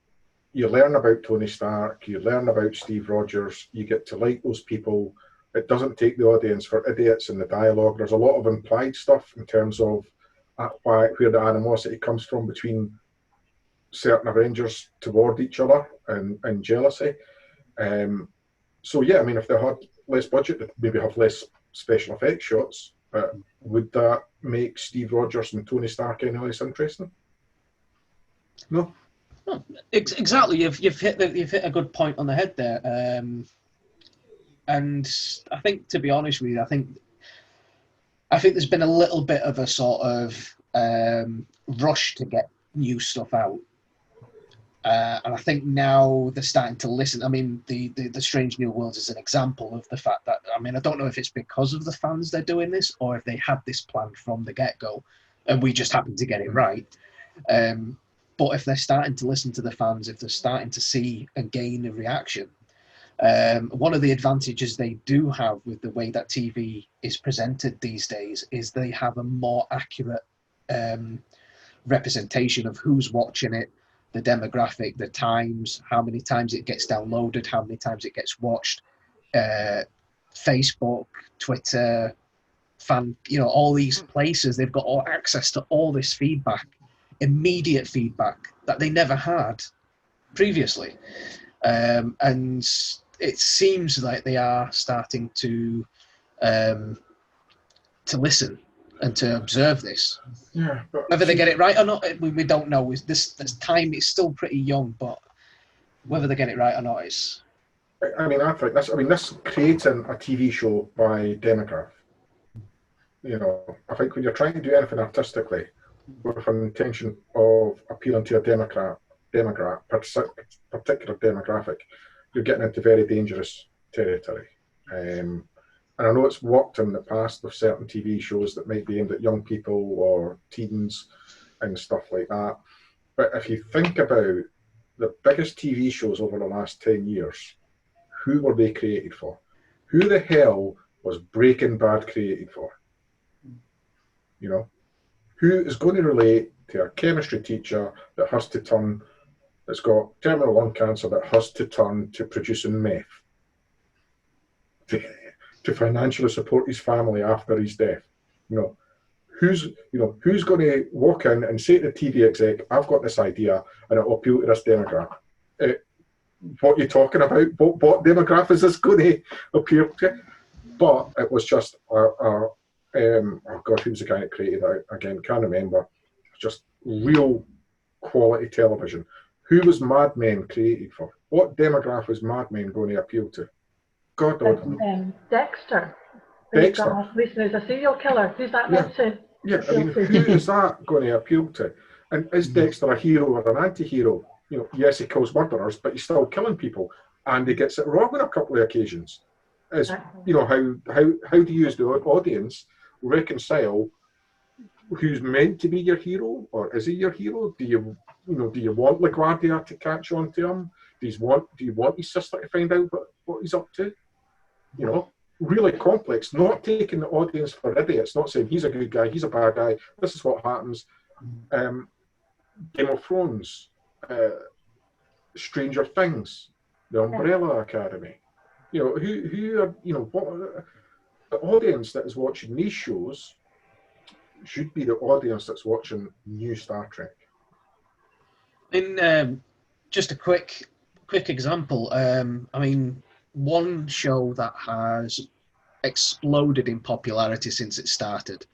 you learn about Tony Stark, you learn about Steve Rogers, you get to like those people. It doesn't take the audience for idiots in the dialogue. There's a lot of implied stuff in terms of where the animosity comes from between certain Avengers toward each other and jealousy. So yeah, I mean, if they had less budget, they'd maybe have less special effects shots. But would that make Steve Rogers and Tony Stark any less interesting? No. Well, exactly. You've hit a good point on the head there. And I think, to be honest with you, I think there's been a little bit of a sort of rush to get new stuff out. And I think now they're starting to listen. I mean, the Strange New Worlds is an example of the fact that, I mean, I don't know if it's because of the fans they're doing this or if they had this planned from the get-go and we just happened to get it right. But if they're starting to listen to the fans, if they're starting to see and gain a reaction, one of the advantages they do have with the way that TV is presented these days is they have a more accurate representation of who's watching it, the demographic, the times, how many times it gets downloaded, how many times it gets watched, Facebook, Twitter, all these places, they've got all access to all this feedback, immediate feedback that they never had previously. And it seems like they are starting to listen and to observe this. Yeah, but whether they get it right or not, we don't know. This time is still pretty young, but whether they get it right or not is. I mean, I think this. I mean, this creating a TV show by demograph. I think when you're trying to do anything artistically with an intention of appealing to a particular demographic, you're getting into very dangerous territory. And I know it's worked in the past with certain TV shows that might be aimed at young people or teens and stuff like that. But if you think about the biggest TV shows over the last 10 years, who were they created for? Who the hell was Breaking Bad created for? Who is going to relate to a chemistry teacher that's got terminal lung cancer that has to turn to producing meth to financially support his family after his death? Who's going to walk in and say to the TV exec, "I've got this idea and it will appeal to this demographic"? What are you talking about? What demographic is this going to appeal to? But it was just oh God, who's the guy that created that? Again, can't remember. Just real quality television. Who was Mad Men created for? What demographic was Mad Men going to appeal to? God, Dexter. Dexter. Listen, he's a serial killer. Who's that meant to? Yeah, I mean, who is that going to appeal to? And is Dexter a hero or an anti-hero? Yes, he kills murderers, but he's still killing people, and he gets it wrong on a couple of occasions. How do you as the audience reconcile who's meant to be your hero, or is he your hero? Do you want LaGuardia to catch on to him? Do you want his sister to find out what he's up to? Really complex. Not taking the audience for idiots. Not saying he's a good guy, he's a bad guy. This is what happens. Game of Thrones, Stranger Things, The Umbrella Academy. Who are what the audience that is watching these shows should be the audience that's watching new Star Trek. Just a quick example. I mean, one show that has exploded in popularity since it started.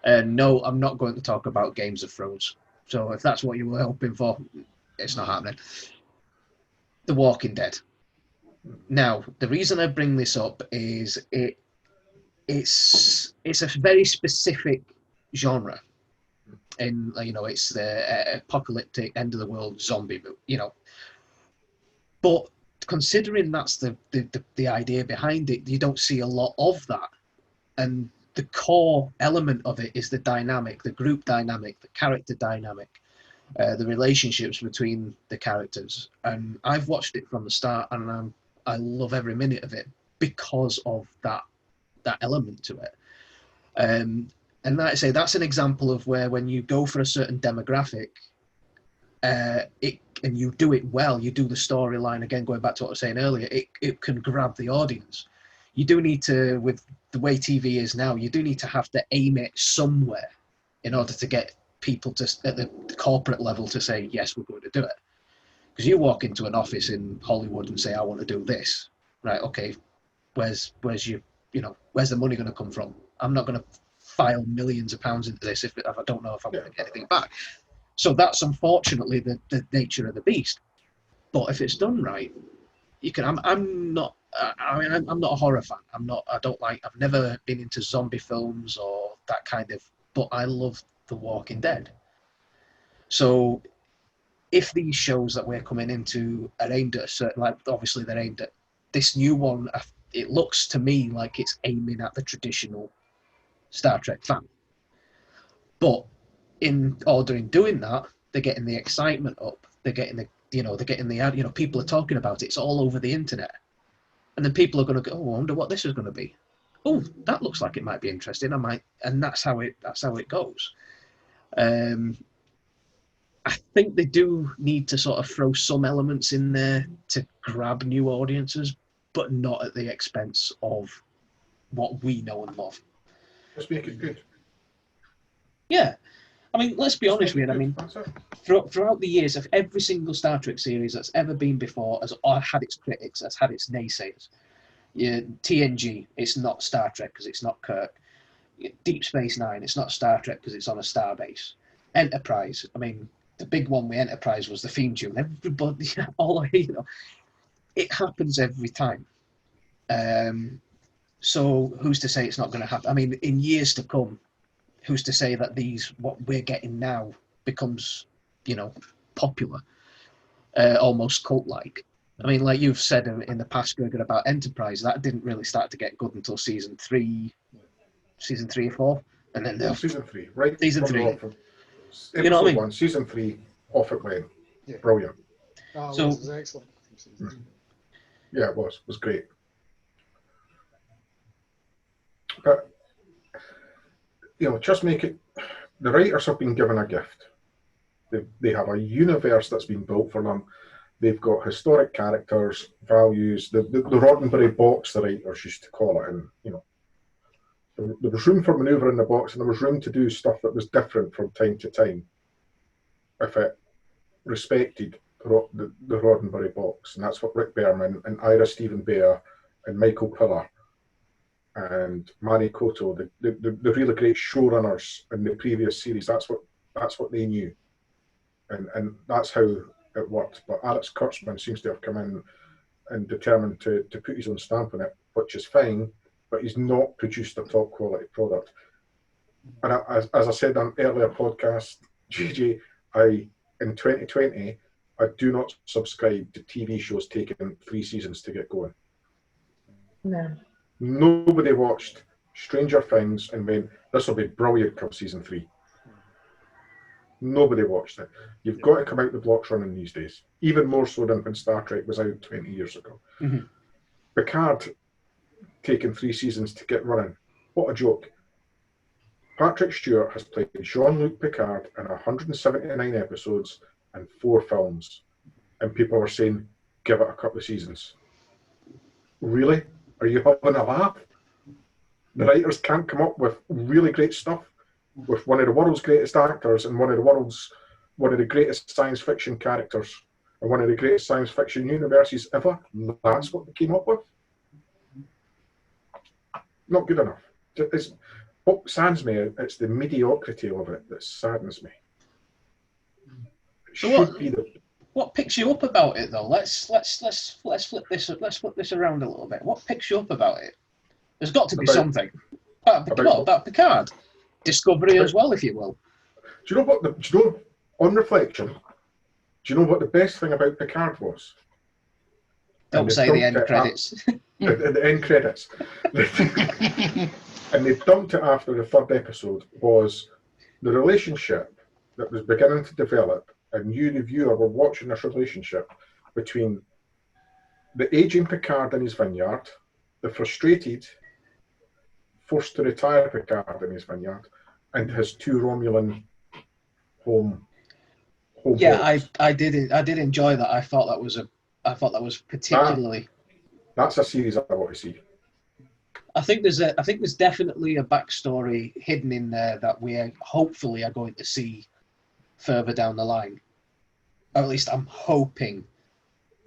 No, I'm not going to talk about Games of Thrones. So if that's what you were hoping for, it's not happening. The Walking Dead. Now, the reason I bring this up is it's a very specific genre. And it's the apocalyptic end of the world zombie movie, But considering that's the idea behind it, you don't see a lot of that. And the core element of it is the dynamic, the group dynamic, the character dynamic, the relationships between the characters. And I've watched it from the start, and I love every minute of it because of that element to it. And like I say, that's an example of where when you go for a certain demographic, and you do it well, you do the storyline, again, going back to what I was saying earlier, it can grab the audience. You do need to, with the way TV is now, you do need to have to aim it somewhere in order to get people to, at the corporate level, to say, yes, we're going to do it. Because you walk into an office in Hollywood and say, I want to do this. Right, okay, where's your, where's the money going to come from? I'm not going to file millions of pounds into this if I don't know if I'm going to get anything back. So that's unfortunately the nature of the beast. But if it's done right, you can. I'm not a horror fan. I've never been into zombie films or that kind of. But I love The Walking Dead. So if these shows that we're coming into are aimed at a certain, like obviously they're aimed at this new one, it looks to me like it's aiming at the traditional Star Trek fan. But in doing that, they're getting the excitement up. They're getting the people are talking about it. It's all over the internet. And then people are going to go, oh, I wonder what this is going to be. Oh, that looks like it might be interesting. And that's how it goes. I think they do need to sort of throw some elements in there to grab new audiences, but not at the expense of what we know and love. Just make it good. Yeah. I mean, let's be honest with you. I mean, throughout the years of every single Star Trek series that's ever been before has had its critics, has had its naysayers. Yeah, TNG, it's not Star Trek because it's not Kirk. Deep Space Nine, it's not Star Trek because it's on a starbase. Enterprise, I mean, the big one with Enterprise was the theme tune. Everybody, it happens every time. So who's to say it's not going to happen? I mean, in years to come, who's to say that what we're getting now becomes, popular, almost cult-like? I mean, like you've said in the past, Gregor, about Enterprise, that didn't really start to get good until season 3 or 4, and then season 3, right? Season 3. Episode You know what I mean? 1, season 3, off it went. Yeah. Brilliant. Oh, So- it was excellent. Yeah, it was great. But just make it. The writers have been given a gift. They have a universe that's been built for them. They've got historic characters, values. The Roddenberry box, the writers used to call it, and there was room for manoeuvre in the box, and there was room to do stuff that was different from time to time, if it respected the Roddenberry box. And that's what Rick Berman and Ira Stephen Bear and Michael Piller and Mari Koto, the really great showrunners in the previous series, that's what they knew, and that's how it worked. But Alex Kurtzman seems to have come in and determined to put his own stamp on it, which is fine, but he's not produced a top quality product. And as I said on an earlier podcast, JJ, in 2020, I do not subscribe to TV shows taking 3 seasons to get going. No. Nobody watched Stranger Things and went, this will be brilliant come season 3. Nobody watched it. You've got to come out the blocks running these days, even more so than when Star Trek was out 20 years ago. Mm-hmm. Picard taking 3 seasons to get running. What a joke. Patrick Stewart has played Jean-Luc Picard in 179 episodes and 4 films. And people are saying, give it a couple of seasons. Really? Are you having a laugh? The writers can't come up with really great stuff with one of the world's greatest actors and one of the greatest science fiction characters and one of the greatest science fiction universes ever. That's what they came up with. Not good enough. What saddens me, it's the mediocrity of it that saddens me. What picks you up about it though? Let's flip this around a little bit. What picks you up about it? There's got to be something. About Picard. Discovery as well, if you will. Do you know on reflection, do you know what the best thing about Picard was? Don't say the end credits. The end credits. And they dumped it after the 3rd episode, was the relationship that was beginning to develop, and you, the viewer, were watching this relationship between the aging Picard in his vineyard, the frustrated, forced to retire Picard in his vineyard, and his 2 Romulan home whole Yeah, box. I did enjoy that. I thought that was particularly. That's a series I want to see. I think there's definitely a backstory hidden in there that we hopefully are going to see further down the line. Or at least I'm hoping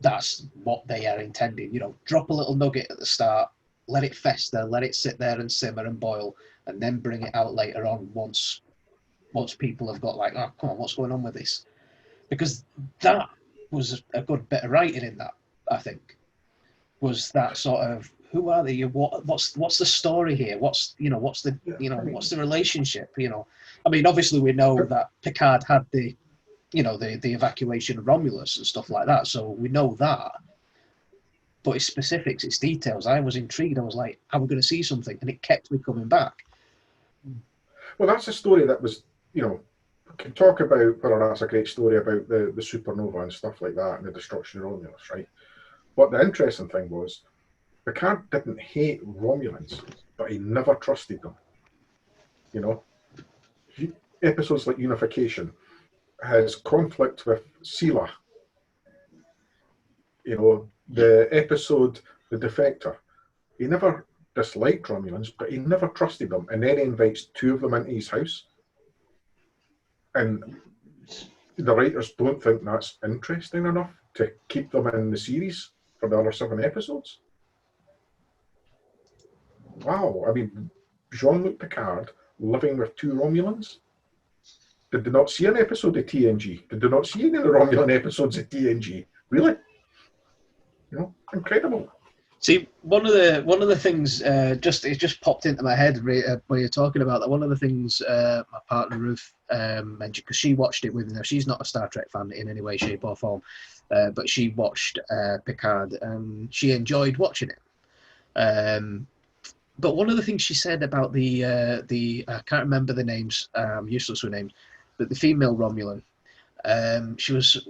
that's what they are intending. Drop a little nugget at the start, let it fester, let it sit there and simmer and boil, and then bring it out later on once people have got like, oh, come on, what's going on with this? Because that was a good bit of writing in that, I think. Was that sort of, who are they? What's the story here? What's the relationship? I mean, obviously we know that Picard had the evacuation of Romulus and stuff like that, so we know that. But its specifics, its details, I was intrigued. I was like, are we going to see something? And it kept me coming back. Well, that's a story that was, we can talk about whether that's a great story about the supernova and stuff like that and the destruction of Romulus, right? But the interesting thing was, Picard didn't hate Romulans, but he never trusted them. Episodes like Unification has conflict with Sela. The episode The Defector, he never disliked Romulans, but he never trusted them. And then he invites two of them into his house. And the writers don't think that's interesting enough to keep them in the series for the other 7 episodes. Wow, I mean, Jean-Luc Picard living with 2 Romulans? Did they not see an episode of TNG? Did they not see any of the Romulan episodes of TNG? Really? Incredible. See, one of the things it just popped into my head when you're talking about that. One of the things my partner Ruth mentioned, because she watched it with me. Now, she's not a Star Trek fan in any way, shape, or form, but she watched Picard and she enjoyed watching it. But one of the things she said about the I can't remember the names, useless with names, but the female Romulan, she was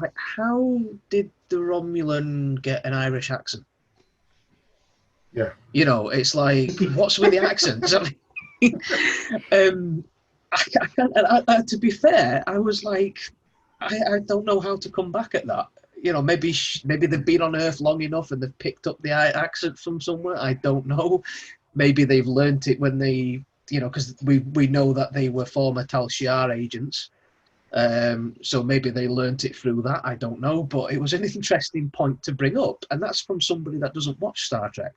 like, how did the Romulan get an Irish accent? Yeah. It's like, what's with the accents? To be fair, I was like, I don't know how to come back at that. Maybe they've been on Earth long enough and they've picked up the accent from somewhere. I don't know. Maybe they've learnt it when they, because we know that they were former Tal Shiar agents. So maybe they learnt it through that. I don't know. But it was an interesting point to bring up. And that's from somebody that doesn't watch Star Trek.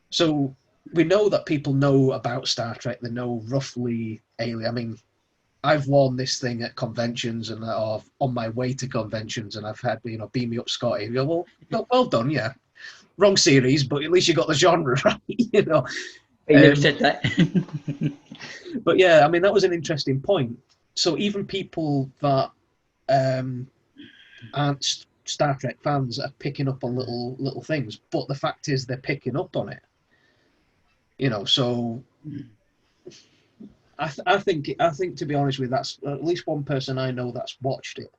So we know that people know about Star Trek. They know roughly Alien. I mean, I've worn this thing at conventions and on my way to conventions, and I've had, beam me up, Scotty. You go, well done, yeah. Wrong series, but at least you got the genre right, He never said that. But yeah, I mean, that was an interesting point. So even people that aren't Star Trek fans are picking up on little things, but the fact is they're picking up on it. So I think to be honest with you, that's at least one person I know that's watched it,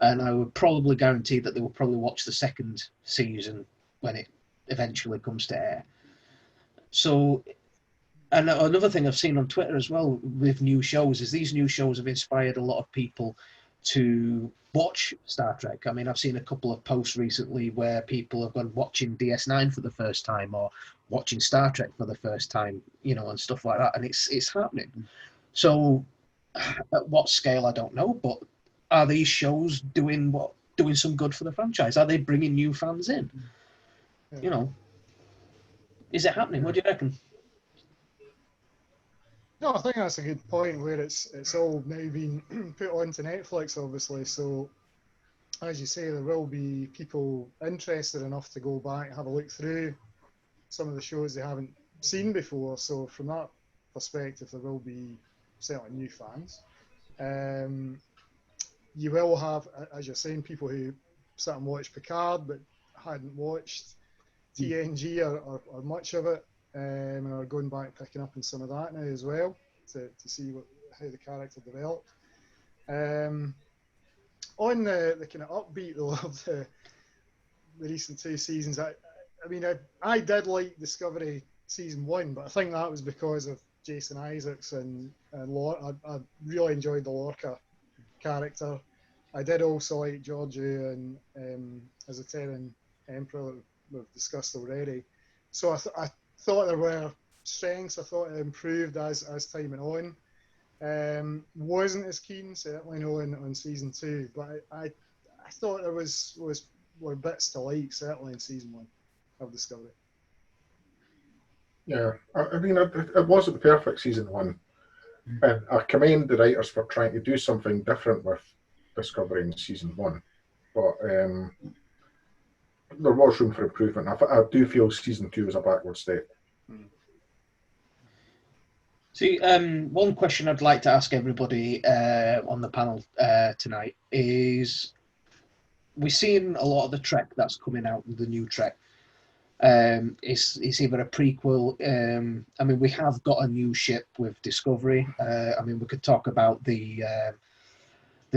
and I would probably guarantee that they will probably watch the second season when it eventually comes to air. So, and another thing I've seen on Twitter as well with new shows is these new shows have inspired a lot of people to watch Star Trek. I mean, I've seen a couple of posts recently where people have gone watching DS9 for the first time or watching Star Trek for the first time, and stuff like that. And it's happening. So at what scale, I don't know, but are these shows doing some good for the franchise? Are they bringing new fans in? Yeah. Is it happening? What do you reckon? No, I think that's a good point where it's all now been put onto Netflix, obviously. So, as you say, there will be people interested enough to go back and have a look through some of the shows they haven't seen before. So, from that perspective, there will be certainly new fans. You will have, as you're saying, people who sat and watched Picard but hadn't watched TNG or much of it. And are going back picking up on some of that now as well to see how the character developed. On the kind of upbeat though of the recent 2 seasons, I did like Discovery season 1, but I think that was because of Jason Isaacs and Lorca. I really enjoyed the Lorca character. I did also like Georgiou and as a Terran Emperor we've discussed already. So I thought there were strengths. I thought it improved as time went on. Wasn't as keen, certainly no on season 2, but I thought there were bits to like, certainly in season 1 of Discovery. Yeah, I mean, it wasn't perfect season 1, and I commend the writers for trying to do something different with Discovery in season 1, but there was room for improvement. I do feel season 2 was a backward step. See, one question I'd like to ask everybody on the panel tonight is, we're seeing a lot of the Trek that's coming out, the new Trek. It's either a prequel. I mean, we have got a new ship with Discovery. I mean, we could talk about the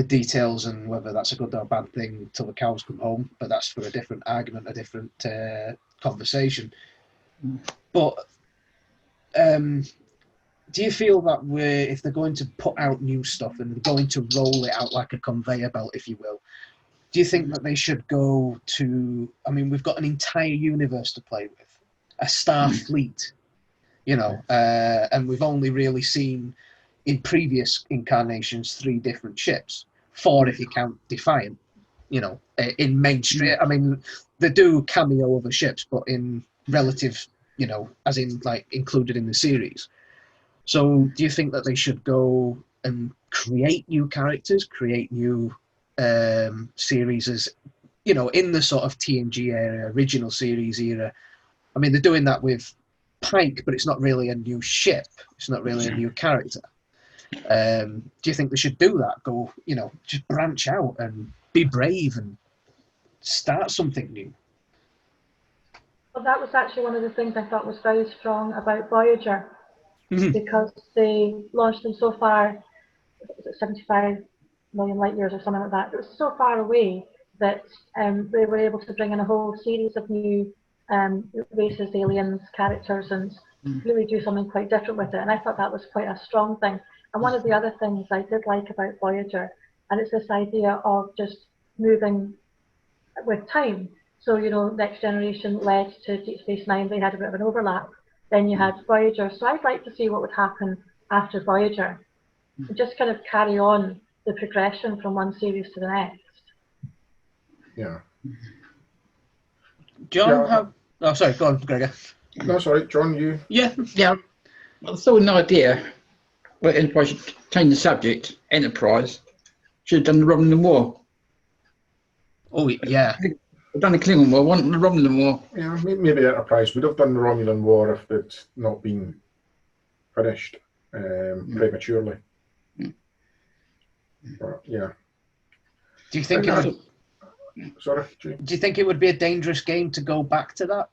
details and whether that's a good or bad thing till the cows come home, but that's for a different argument, a different conversation. But do you feel that if they're going to put out new stuff and they're going to roll it out like a conveyor belt, if you will, do you think that they should go to, I mean, we've got an entire universe to play with, a star fleet, you know, and we've only really seen in previous incarnations 3 different ships, 4 if you count Defiant, you know, in mainstream. I mean, they do cameo other ships, but in relative, you know, as in like included in the series. So do you think that they should go and create new characters, create new series as, you know, in the sort of TNG era, original series era? I mean, they're doing that with Pike, but it's not really a new ship. It's not really a new character. Do you think they should do that? Go, you know, just branch out and be brave and start something new? Well, that was actually one of the things I thought was very strong about Voyager, because they launched them so far, was it 75 million light years or something like that. It was so far away that they were able to bring in a whole series of new races, aliens, characters, and really do something quite different with it. And I thought that was quite a strong thing. And one of the other things I did like about Voyager, and it's this idea of just moving with time. So, you know, Next Generation led to Deep Space Nine, they had a bit of an overlap. Then you had Voyager. So I'd like to see what would happen after Voyager. And just kind of carry on the progression from one series to the next. Yeah. John, oh, sorry, go on, Gregor. No, sorry, John, you? Yeah, I thought an idea, but Enterprise should change the subject. Enterprise should have done the Romulan War. Oh, yeah. I've done the Klingon War, want the Romulan War. Yeah, maybe Enterprise would have done the Romulan War if it's not been finished prematurely. But, yeah. Do you think Sorry, do you think it would be a dangerous game to go back to that?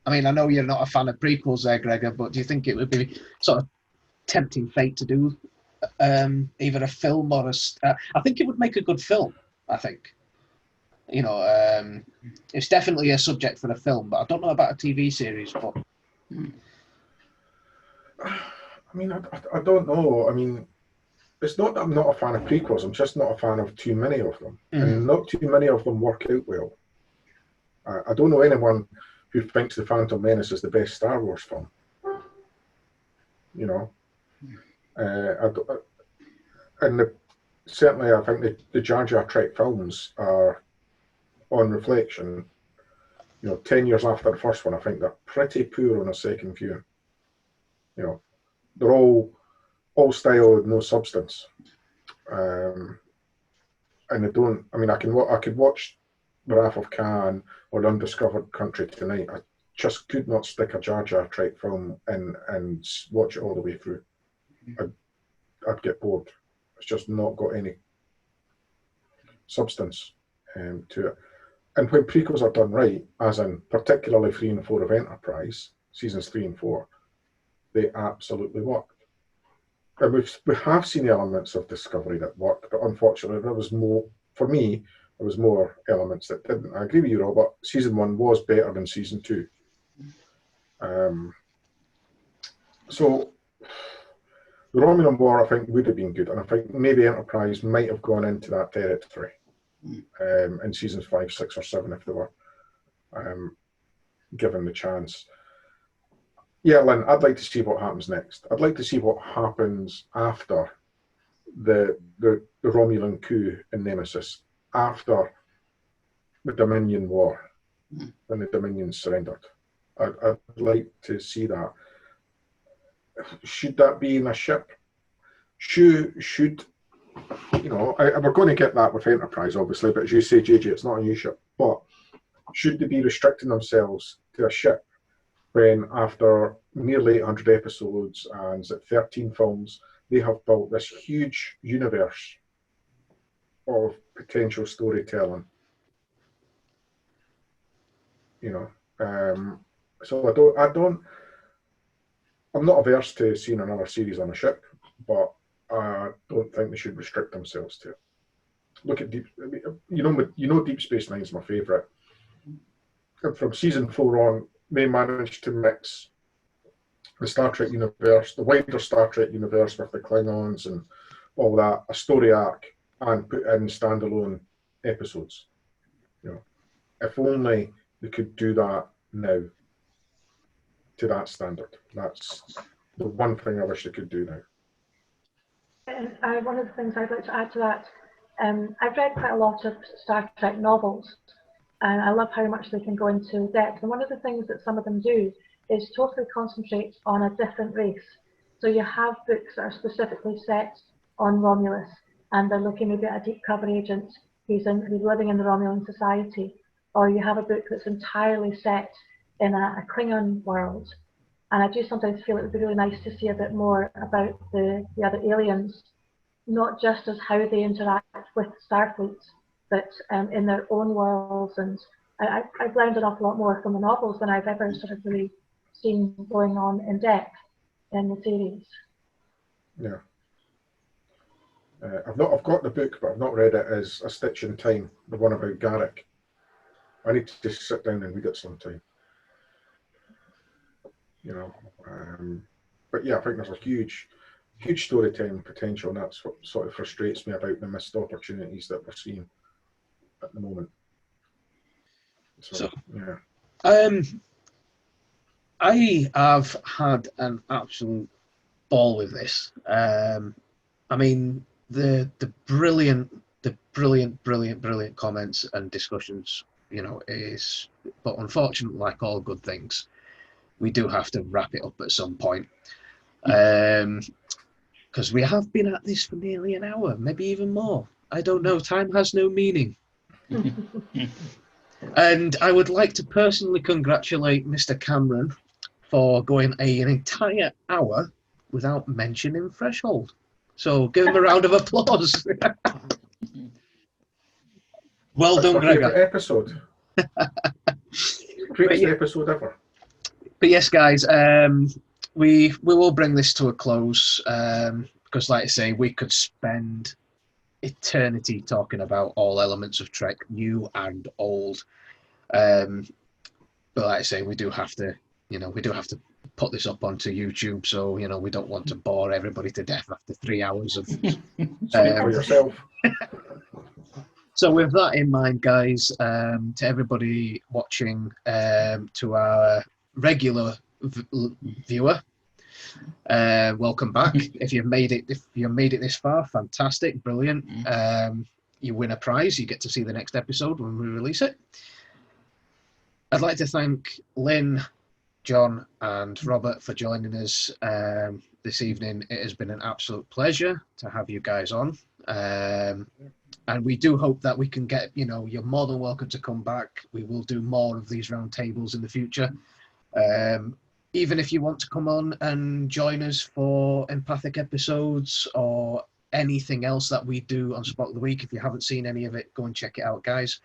I mean, I know you're not a fan of prequels there, Gregor, but do you think it would be sort of tempting fate to do either a film or I think it would make a good film, I think. You know, it's definitely a subject for a film, but I don't know about a TV series. But I mean, I don't know. I mean, it's not that I'm not a fan of prequels. I'm just not a fan of too many of them. And not too many of them work out well. I don't know anyone who thinks The Phantom Menace is the best Star Wars film. You know? Certainly I think the Jar Jar Trek films are, on reflection, you know, 10 years after the first one, I think they're pretty poor on a second view. You know, they're all style with no substance, and they don't. I mean, I could watch The Wrath of Khan or The Undiscovered Country tonight. I just could not stick a Jar Jar Trek film in and watch it all the way through. I'd get bored. It's just not got any substance to it. And when prequels are done right, as in particularly 3 and 4 of Enterprise, seasons 3 and 4, they absolutely work. And we have seen elements of Discovery that work, but unfortunately there was more, for me, there was more elements that didn't. I agree with you, Robert. Season 1 was better than season 2. So The Romulan War, I think, would have been good, and I think maybe Enterprise might have gone into that territory in seasons 5, 6, or 7 if they were given the chance. Yeah, Lynn, I'd like to see what happens next. I'd like to see what happens after the Romulan coup in Nemesis, after the Dominion War, when the Dominion surrendered. I'd like to see that. Should that be in a ship? Should you know, we're going to get that with Enterprise, obviously, but as you say, JJ, it's not a new ship. But should they be restricting themselves to a ship when, after nearly 800 episodes and 13 films, they have built this huge universe of potential storytelling? You know, so I'm not averse to seeing another series on a ship, but I don't think they should restrict themselves to it. Look at Deep Space Nine is my favourite. From season 4 on, they managed to mix the Star Trek universe, the wider Star Trek universe with the Klingons and all that, a story arc, and put in standalone episodes. You know, if only they could do that now to that standard. That's the one thing I wish they could do now. And one of the things I'd like to add to that, I've read quite a lot of Star Trek novels, and I love how much they can go into depth. And one of the things that some of them do is totally concentrate on a different race. So you have books that are specifically set on Romulus, and they're looking maybe at a deep cover agent who's living in the Romulan society, or you have a book that's entirely set in a Klingon world. And I do sometimes feel it would be really nice to see a bit more about the other aliens, not just as how they interact with Starfleet, but in their own worlds. And I've learned an awful lot more from the novels than I've ever sort of really seen going on in depth in the series. Yeah. I've got the book, but I've not read it as A Stitch in Time, the one about Garak. I need to just sit down and read it sometime. You know, but yeah, I think there's a huge storytelling potential, and that's what sort of frustrates me about the missed opportunities that we're seeing at the moment. So yeah. I have had an absolute ball with this. I mean, the brilliant comments and discussions, you know, but unfortunately, like all good things, we do have to wrap it up at some point. Because we have been at this for nearly an hour, maybe even more. I don't know. Time has no meaning. And I would like to personally congratulate Mr. Cameron for going an entire hour without mentioning Threshold. So give him a round of applause. Well That's done, my Gregor. favourite episode. Greatest episode ever. But yes, guys, we will bring this to a close because, like I say, we could spend eternity talking about all elements of Trek, new and old. But like I say, we do have to put this up onto YouTube, so we don't want to bore everybody to death after 3 hours of. Speak for yourself. So with that in mind, guys, to everybody watching, to our regular viewer, welcome back. If you made it this far, fantastic, brilliant. You win a prize. You get to see the next episode when we release it. I'd like to thank Lynn, John, and Robert for joining us this evening. It has been an absolute pleasure to have you guys on. And we do hope that we can get, you're more than welcome to come back. We will do more of these roundtables in the future. Even if you want to come on and join us for empathic episodes or anything else that we do on Spock the Week, if you haven't seen any of it, go and check it out, guys.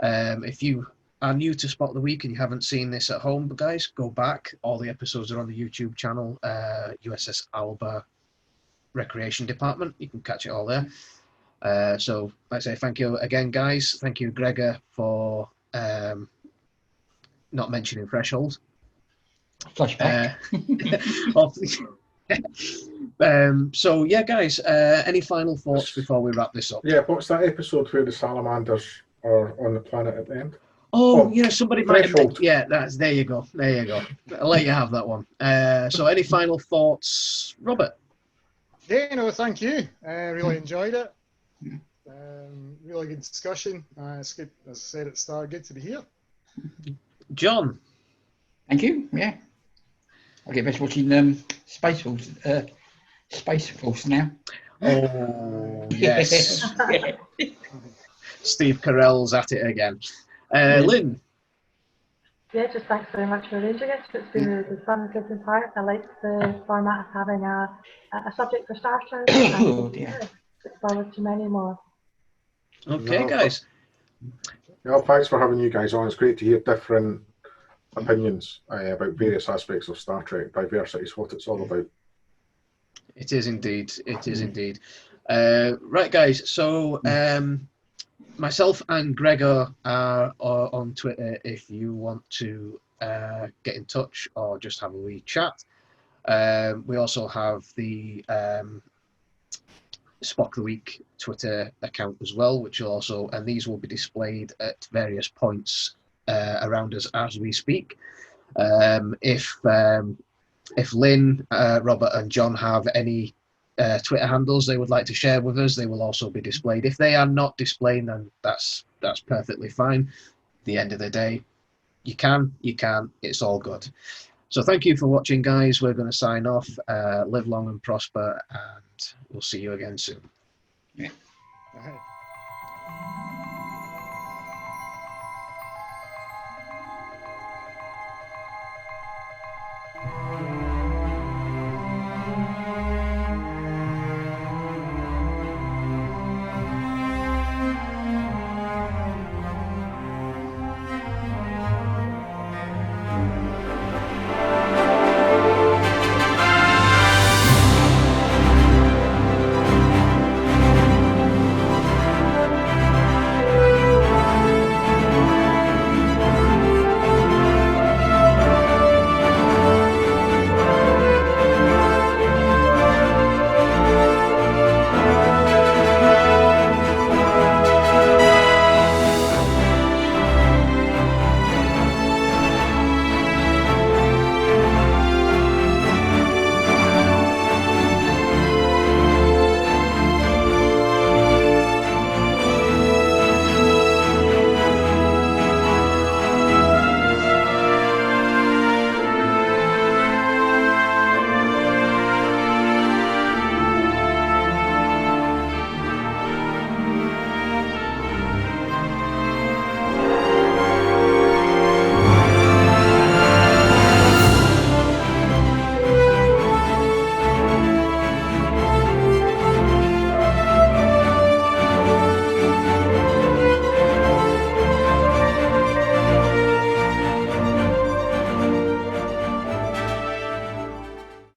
If you are new to Spock the Week and you haven't seen this at home, guys, go back. All the episodes are on the YouTube channel, USS Alba Recreation Department. You can catch it all there. So I'd say thank you again, guys. Thank you, Gregor, for not mentioning Threshold. Flashback. So yeah, guys, any final thoughts before we wrap this up? Yeah, what's that episode where the salamanders are on the planet at the end? Oh, yeah, somebody might have. Threshold. Yeah, there you go. There you go. I'll let you have that one. So any final thoughts, Robert? Yeah, no, thank you. Really enjoyed it. Really good discussion. It's good, as I said at the start, good to be here. John? Thank you. Yeah. I get best watching Space Force now. Oh, yes. Steve Carell's at it again. Lynn? Yeah, just thanks very much for arranging it. It's been really good fun taking part. I like the format of having a subject for starters. Oh, And dear. look forward to many more. Okay, No, guys. Yeah, thanks for having you guys on. It's great to hear different opinions about various aspects of Star Trek. Diversity is what it's all about. It is indeed. It is indeed. Right, guys. So myself and Gregor are on Twitter if you want to get in touch or just have a wee chat. We also have the Spocktheweek Twitter account as well, which will also, and these will be displayed at various points around us as we speak. If Lynn, Robert, and John have any Twitter handles they would like to share with us, they will also be displayed. If they are not displayed, then that's perfectly fine. At the end of the day, you can, it's all good. So thank you for watching, guys. We're going to sign off. Live long and prosper, and we'll see you again soon. Yeah.